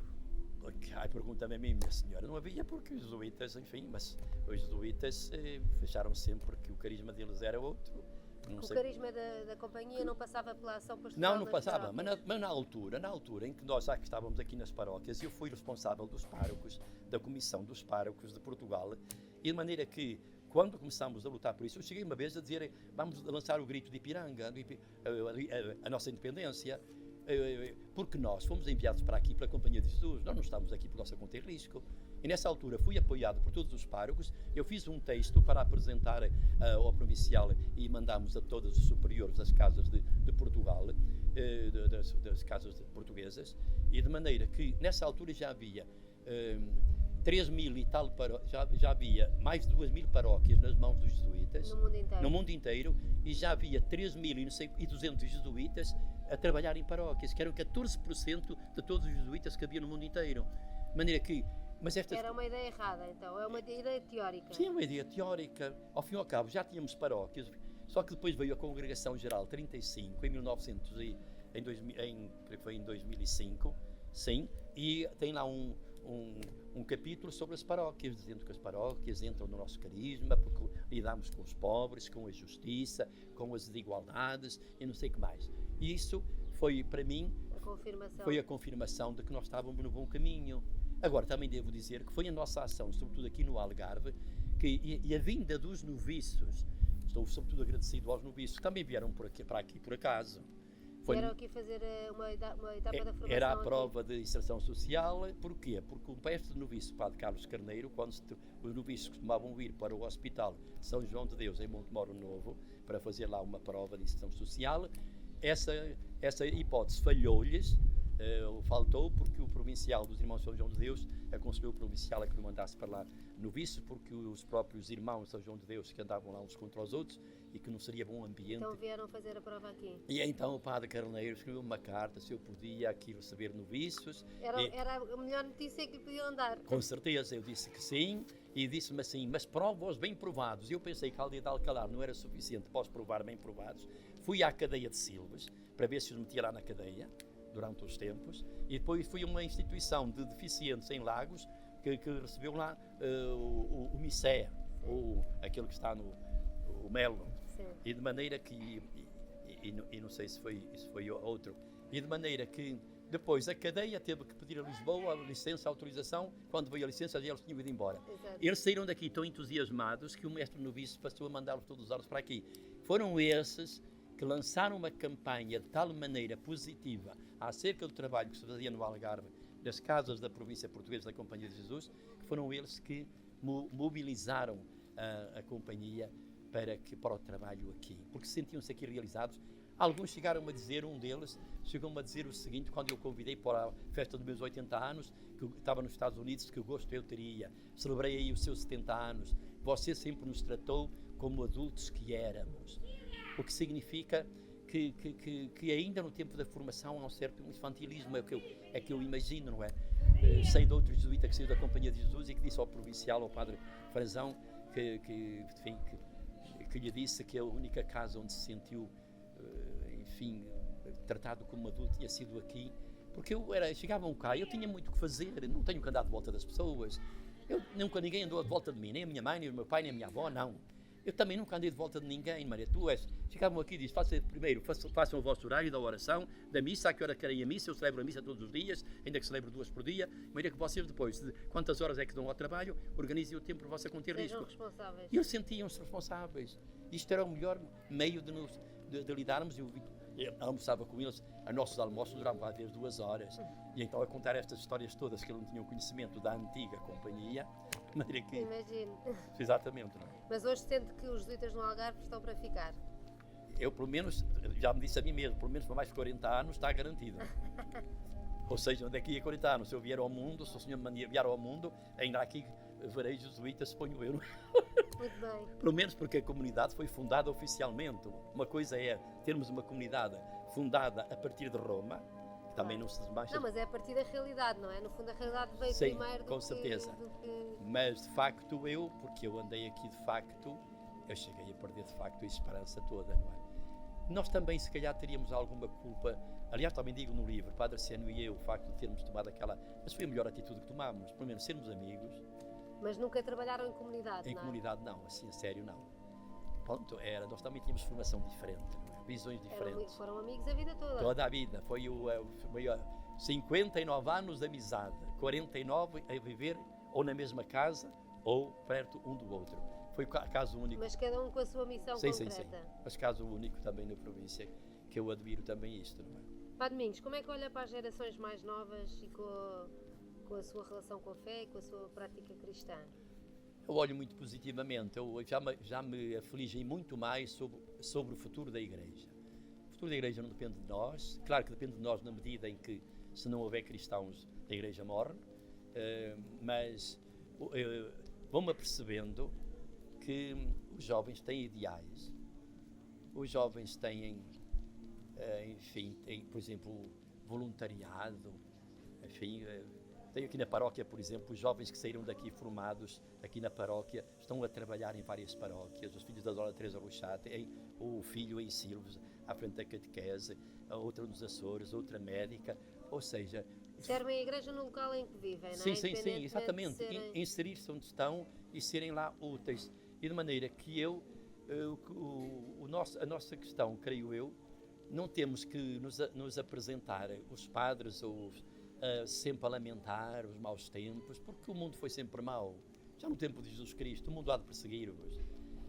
Pergunta-me a mim, minha senhora. Não havia, porque os jesuítas, enfim, mas os jesuítas fecharam sempre que o carisma deles era outro. O carisma da companhia não passava pela ação pastoral? Não passava, mas na altura em que nós já que estávamos aqui nas paróquias, eu fui responsável dos párocos, da comissão dos párocos de Portugal, e de maneira que, quando começámos a lutar por isso, eu cheguei uma vez a dizer: vamos lançar o grito de Ipiranga, a nossa independência, porque nós fomos enviados para aqui pela Companhia de Jesus, nós não estamos aqui por nossa conta e risco. E nessa altura fui apoiado por todos os párocos. Eu fiz um texto para apresentar ao provincial e mandámos a todos os superiores das casas de Portugal, das casas portuguesas, e de maneira que nessa altura já havia 3.000 e tal já havia mais de 2.000 paróquias nas mãos dos jesuítas no mundo inteiro, e já havia 3.200 jesuítas a trabalhar em paróquias, que eram 14% de todos os jesuítas que havia no mundo inteiro. De maneira que era uma ideia errada, então, é uma ideia teórica. Sim, é uma ideia teórica. Ao fim e ao cabo, já tínhamos paróquias, só que depois veio a Congregação Geral 35, em 2005, sim, e tem lá um capítulo sobre as paróquias, dizendo que as paróquias entram no nosso carisma, porque lidamos com os pobres, com a justiça, com as desigualdades e não sei o que mais. E isso foi, para mim, foi a confirmação de que nós estávamos no bom caminho. Agora, também devo dizer que foi a nossa ação, sobretudo aqui no Algarve, e a vinda dos noviços. Estou sobretudo agradecido aos noviços, que também vieram para aqui por acaso. Vieram aqui fazer uma etapa da formação. Era a prova de inserção social. Porquê? Porque o mestre noviço, Padre Carlos Carneiro, quando os noviços costumavam ir para o Hospital de São João de Deus, em Montemoro Novo, para fazer lá uma prova de inserção social, essa hipótese falhou-lhes. Faltou porque o provincial dos irmãos de São João de Deus aconselhou o provincial a que não mandasse para lá noviços, porque os próprios irmãos de São João de Deus que andavam lá uns contra os outros e que não seria bom ambiente. Então vieram fazer a prova aqui. E então o Padre Carneiro escreveu uma carta se eu podia aqui receber noviços. Era a melhor notícia que lhe podiam dar. Com certeza, eu disse que sim, e disse-me assim: mas prova-os bem provados. E eu pensei que a aldeia de Alcalar não era suficiente para os provar bem provados. Fui à cadeia de Silves para ver se os metia lá na cadeia durante os tempos, e depois fui a uma instituição de deficientes em Lagos que recebeu lá o Missé, ou aquele que está no Melo. Sim. E de maneira que, e não sei se foi outro, e de maneira que depois a cadeia teve que pedir a Lisboa a licença, a autorização. Quando veio a licença, eles tinham ido embora. Exato. Eles saíram daqui tão entusiasmados que o mestre noviço passou a mandá-los todos os anos para aqui. Foram esses que lançaram uma campanha de tal maneira positiva acerca do trabalho que se fazia no Algarve, das casas da província portuguesa da Companhia de Jesus, que foram eles que mobilizaram a Companhia para o trabalho aqui, porque sentiam-se aqui realizados. Alguns chegaram-me a dizer, um deles chegou-me a dizer o seguinte, quando eu convidei para a festa dos meus 80 anos, que eu estava nos Estados Unidos, que gosto eu teria, celebrei aí os seus 70 anos, você sempre nos tratou como adultos que éramos, o que significa que ainda no tempo da formação há um certo infantilismo, é que eu imagino, não é? Sei de outro jesuíta que saiu da Companhia de Jesus e que disse ao provincial, ao padre Frazão, que lhe disse que a única casa onde se sentiu, enfim, tratado como adulto tinha sido aqui, porque chegavam cá, eu tinha muito o que fazer, não tenho que andar de volta das pessoas, nunca ninguém andou de volta de mim, nem a minha mãe, nem o meu pai, nem a minha avó, não. Eu também nunca andei de volta de ninguém, Maria. Chegavam aqui e dizem, façam o vosso horário da oração, da missa, a que hora querem a missa, eu celebro a missa todos os dias, ainda que celebro 2 por dia, Maria, que vocês depois, de quantas horas é que dão ao trabalho, organizem o tempo por vossa conta e risco. Responsáveis. E eles sentiam-se responsáveis. Isto era o melhor meio de lidarmos. Eu almoçava com eles, a nossos almoços duravam às vezes 2 horas. E então a contar estas histórias todas que eles não tinham conhecimento da antiga companhia, de maneira que... Imagino. Exatamente, não é? Mas hoje sente que os jesuítas no Algarve estão para ficar? Eu, pelo menos, já me disse a mim mesmo, pelo menos por mais de 40 anos está garantido. Ou seja, daqui a 40 anos, se eu vier ao mundo, se o Senhor me vier ao mundo, ainda aqui verei jesuítas, suponho eu. Muito bem. Pelo menos porque a comunidade foi fundada oficialmente. Uma coisa é termos uma comunidade fundada a partir de Roma, que também não se desmancha. Não, mas é a partir da realidade, não é? No fundo, a realidade veio Sim, primeiro com certeza. que... Mas, de facto, porque eu andei aqui, de facto, eu cheguei a perder, de facto, a esperança toda, não é? Nós também, se calhar, teríamos alguma culpa. Aliás, também digo no livro, Padre Seno e eu, o facto de termos tomado aquela... Mas foi a melhor atitude que tomámos, pelo menos sermos amigos. Mas nunca trabalharam em comunidade, Em não é? comunidade, não, assim, a sério, não. Pronto, nós também tínhamos formação diferente, não é? Visões diferentes. Foram amigos a vida toda. Toda a vida. Foi 59 anos de amizade, 49 a viver ou na mesma casa ou perto um do outro. Foi caso único. Mas cada um com a sua missão concreta. Sim. Mas caso único também na província, que eu admiro também isto, não é? Padre Domingos, como é que olha para as gerações mais novas e com a sua relação com a fé e com a sua prática cristã? Eu olho muito positivamente, eu já me afligem muito mais sobre o futuro da Igreja. O futuro da Igreja não depende de nós, claro que depende de nós na medida em que, se não houver cristãos, a Igreja morre, mas vou-me apercebendo que os jovens têm ideais, os jovens têm, enfim, por exemplo, voluntariado, enfim... Tenho aqui na paróquia, por exemplo, os jovens que saíram daqui formados, aqui na paróquia, estão a trabalhar em várias paróquias. Os filhos da Dona Teresa Rochate, o filho em Silves, à frente da catequese, a outra nos Açores, outra médica, ou seja... Servem a Igreja no local em que vivem, não é? Sim, exatamente. Inserir-se onde estão e serem lá úteis. E de maneira que a nossa questão, creio eu, não temos que nos apresentar os padres ou sempre a lamentar os maus tempos, porque o mundo foi sempre mau. Já no tempo de Jesus Cristo, o mundo há de perseguir-vos.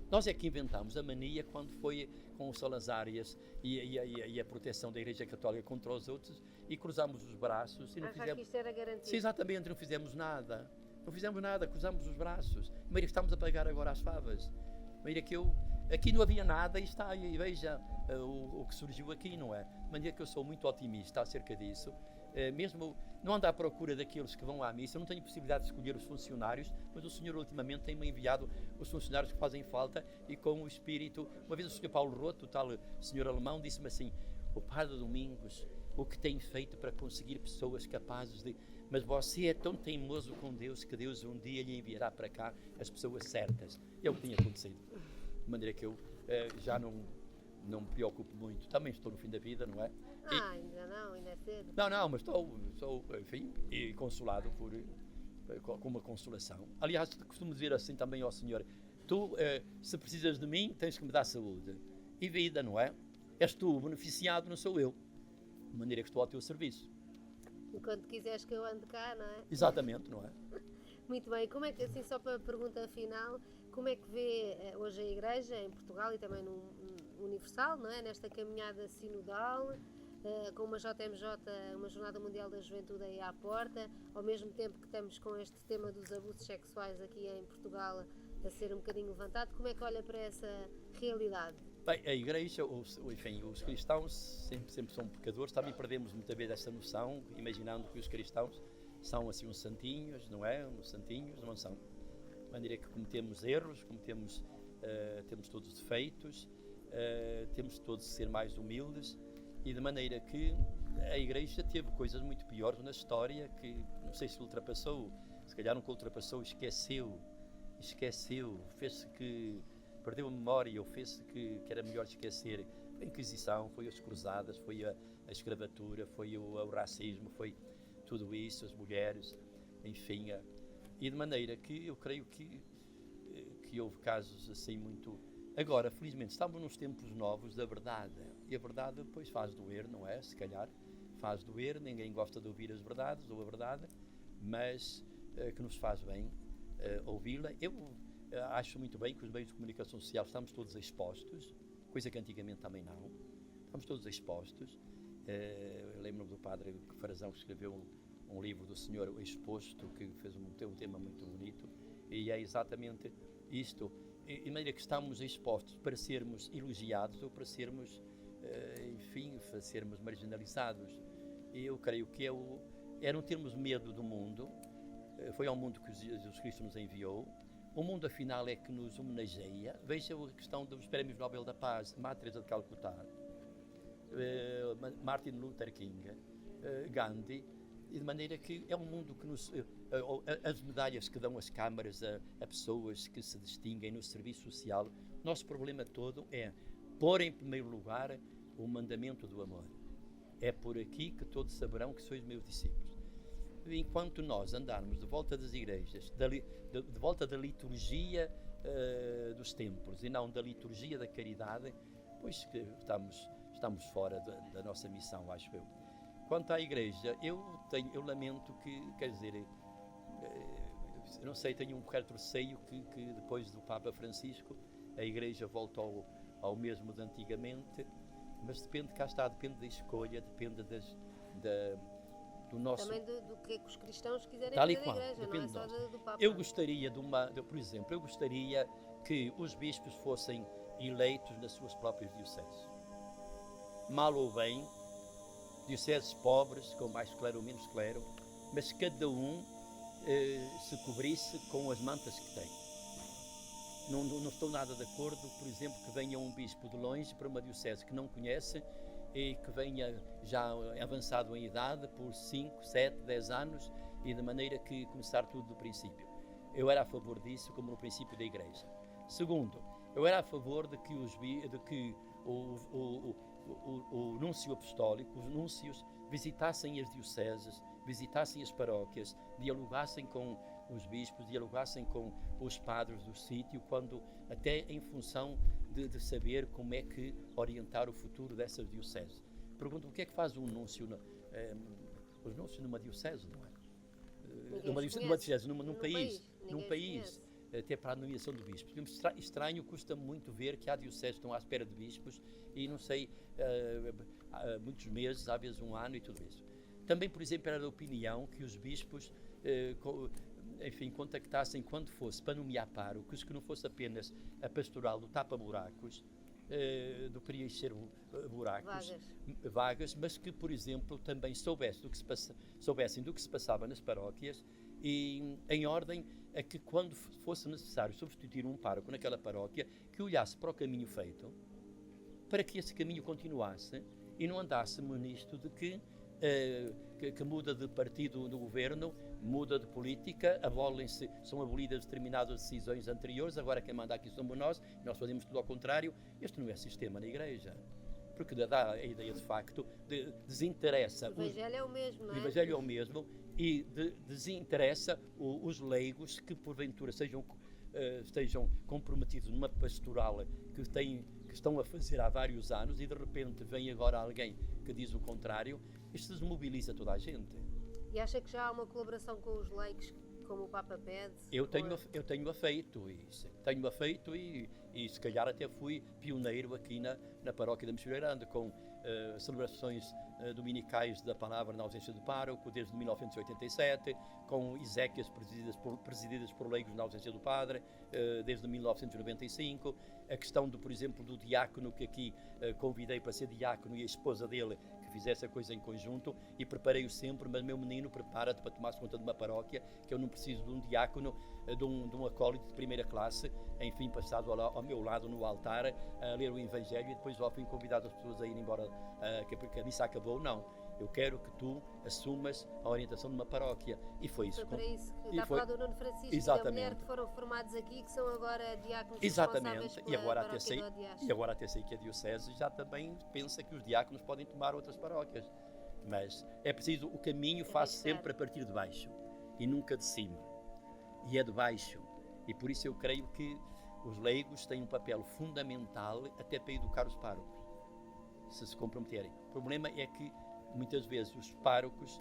Nós é que inventamos a mania quando foi com os Salazarias e a proteção da Igreja Católica contra os outros, e cruzamos os braços e não fizemos... que isto era garantido. Sim, exatamente, não fizemos nada. Não fizemos nada, cruzamos os braços. Maria, que estamos a pagar agora as favas. Maria, que aqui não havia nada e veja o que surgiu aqui, não é? De maneira que eu sou muito otimista acerca disso. Mesmo não ando à procura daqueles que vão à missa, eu não tenho possibilidade de escolher os funcionários, mas o Senhor ultimamente tem-me enviado os funcionários que fazem falta e com o Espírito. Uma vez o Sr. Paulo Roto, o tal senhor alemão, disse-me assim: o Padre Domingos, o que tem feito para conseguir pessoas capazes de... Mas você é tão teimoso com Deus que Deus um dia lhe enviará para cá as pessoas certas. É o que tem acontecido. De maneira que eu já não me preocupo muito. Também estou no fim da vida, não é? Ainda é cedo. Não, mas estou, enfim, e consolado com uma consolação. Aliás, costumo dizer assim também ao Senhor: tu, se precisas de mim, tens que me dar saúde e vida, não é? És tu o beneficiado, não sou eu. De maneira que estou ao teu serviço. Enquanto quiseres que eu ande cá, não é? Exatamente, não é? Muito bem. Como é que, assim, só para a pergunta final, como é que vê hoje a Igreja em Portugal e também no Universal, não é? Nesta caminhada sinodal, com uma JMJ, uma Jornada Mundial da Juventude aí à porta, ao mesmo tempo que estamos com este tema dos abusos sexuais aqui em Portugal a ser um bocadinho levantado. Como é que olha para essa realidade? Bem, a Igreja, enfim, os cristãos sempre são pecadores, também perdemos muitas vezes essa noção, imaginando que os cristãos são assim uns santinhos, não é? Uns santinhos, não são. De maneira que cometemos erros, temos todos defeitos, temos todos de ser mais humildes, e de maneira que a Igreja teve coisas muito piores na história que não sei se ultrapassou, se calhar nunca ultrapassou, esqueceu, fez-se que perdeu a memória ou fez-se que era melhor esquecer. Foi a Inquisição, foi as Cruzadas, foi a escravatura, foi o racismo, foi tudo isso, as mulheres, enfim. E de maneira que eu creio que houve casos assim muito... Agora, felizmente, estamos nos tempos novos da verdade. E a verdade depois faz doer, não é? Se calhar faz doer, ninguém gosta de ouvir as verdades ou a verdade, mas que nos faz bem ouvi-la. Eu acho muito bem que os meios de comunicação social estamos todos expostos, coisa que antigamente também não. Estamos todos expostos. Eu lembro do padre Farazão, que escreveu um livro do Senhor Exposto, que fez um tema muito bonito, e é exatamente isto, de maneira que estamos expostos para sermos elogiados ou para sermos, enfim, para sermos marginalizados. E eu creio que é não termos medo do mundo. Foi ao mundo que Jesus Cristo nos enviou. O mundo, afinal, é que nos homenageia. Veja a questão dos Prémios Nobel da Paz, Madre Teresa de Calcutá, Martin Luther King, Gandhi, e de maneira que é um mundo que nos... as medalhas que dão as câmaras a pessoas que se distinguem no serviço social, nosso problema todo é pôr em primeiro lugar o mandamento do amor. É por aqui que todos saberão que sois meus discípulos. Enquanto nós andarmos de volta das igrejas, de volta da liturgia dos templos e não da liturgia da caridade, pois que estamos fora da nossa missão, acho eu. Quanto à igreja, eu lamento que, quer dizer, eu não sei, tenho um certo receio que depois do Papa Francisco a igreja volte ao mesmo de antigamente, mas depende, cá está, depende da escolha, depende do nosso... Também do que é que os cristãos quiserem Tal e fazer da qual, igreja, não é só do Papa. Eu gostaria por exemplo, eu gostaria que os bispos fossem eleitos nas suas próprias dioceses. Mal ou bem, dioceses pobres, com mais clero ou menos clero, mas cada um se cobrisse com as mantas que tem. Não estou nada de acordo, por exemplo, que venha um bispo de longe para uma diocese que não conhece e que venha já avançado em idade por 5, 7, 10 anos e de maneira que começar tudo do princípio. Eu era a favor disso como no princípio da Igreja. Segundo, eu era a favor de que o núncio apostólico, os núncios, visitassem as dioceses, visitassem as paróquias, dialogassem com os bispos, dialogassem com os padres do sítio, até em função de saber como é que orientar o futuro dessas dioceses. Pergunto, o que é que faz um núncio, os núncios numa diocese, não é? Num país, até para a nomeação de bispos. Estranho, custa muito ver que há dioceses que estão à espera de bispos e não sei, há muitos meses, às vezes um ano e tudo isso. Também, por exemplo, era da opinião que os bispos, enfim, contactassem quando fosse para nomear párocos, que não fosse apenas a pastoral do tapa-buracos, do preencher buracos, vagas, mas que, por exemplo, também soubessem do que se passava nas paróquias e em ordem a que, quando fosse necessário substituir um pároco naquela paróquia, que olhasse para o caminho feito, para que esse caminho continuasse e não andássemos nisto de que muda de partido no governo, muda de política, são abolidas determinadas decisões anteriores, agora quem manda aqui somos nós fazemos tudo ao contrário. Este não é sistema na Igreja, porque dá a ideia de facto de desinteressa. O Evangelho é o mesmo, não é? O Evangelho é o mesmo e desinteressa os leigos que porventura estejam comprometidos numa pastoral que estão a fazer há vários anos e de repente vem agora alguém que diz o contrário. Isto desmobiliza toda a gente. E acha que já há uma colaboração com os leigos, como o Papa pede? Eu tenho afeito isso. Tenho afeito e e se calhar até fui pioneiro aqui na paróquia da Mexilha Grande, com celebrações dominicais da palavra na ausência do pároco, desde 1987, com exéquias presididas por leigos na ausência do padre, desde 1995, a questão, por exemplo, do diácono, que aqui convidei para ser diácono, e a esposa dele que fizesse a coisa em conjunto, e preparei-o sempre, mas meu menino, prepara-te para tomar conta de uma paróquia, que eu não preciso de um diácono, de um acólito de primeira classe, enfim, passado ao meu lado no altar, a ler o Evangelho, e depois ao fim convidado as pessoas a irem embora, que a missa acabou. Não, eu quero que tu assumas a orientação de uma paróquia, e foi isso. Foi para isso que está a falar do Nuno Francisco e da mulher que foram formados aqui, que são agora diáconos responsáveis pela paróquia do Odiacho. E agora até sei que a Diocese já também pensa que os diáconos podem tomar outras paróquias, mas é preciso, o caminho faz sempre a partir de baixo e nunca de cima, e é de baixo, e por isso eu creio que os leigos têm um papel fundamental até para educar os párocos, se comprometerem. O problema é que muitas vezes os párocos,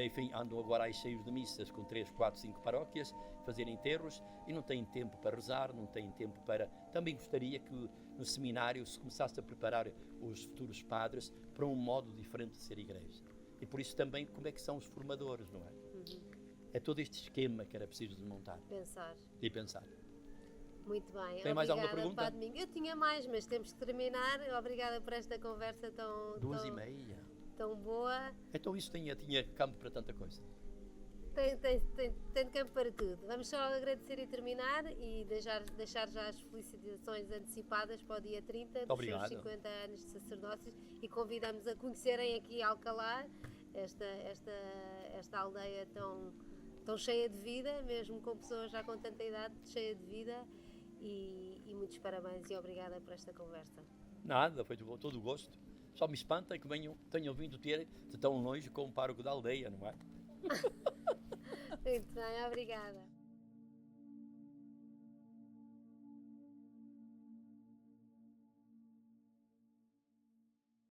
enfim, andam agora aí cheios de missas com 3, 4, 5 paróquias, fazerem enterros, e não têm tempo para rezar, não têm tempo para... Também gostaria que no seminário se começasse a preparar os futuros padres para um modo diferente de ser igreja. E por isso também, como é que são os formadores, não é? É todo este esquema que era preciso desmontar. Pensar. E pensar. Muito bem. Tem mais alguma pergunta? Padre Domingo. Eu tinha mais, mas temos que terminar. Obrigada por esta conversa tão... 2h30. Tão boa. Então isso tinha campo para tanta coisa. Tem campo para tudo. Vamos só agradecer e terminar, e deixar já as felicitações antecipadas para o dia 30 dos seus 50 anos de sacerdócio, e convidamos a conhecerem aqui Alcalá, esta aldeia tão cheia de vida, mesmo com pessoas já com tanta idade, cheia de vida, e muitos parabéns e obrigada por esta conversa. Nada, foi todo o gosto. Só me espanta que tenham vindo ter de tão longe com o pároco da aldeia, não é? Muito bem, obrigada.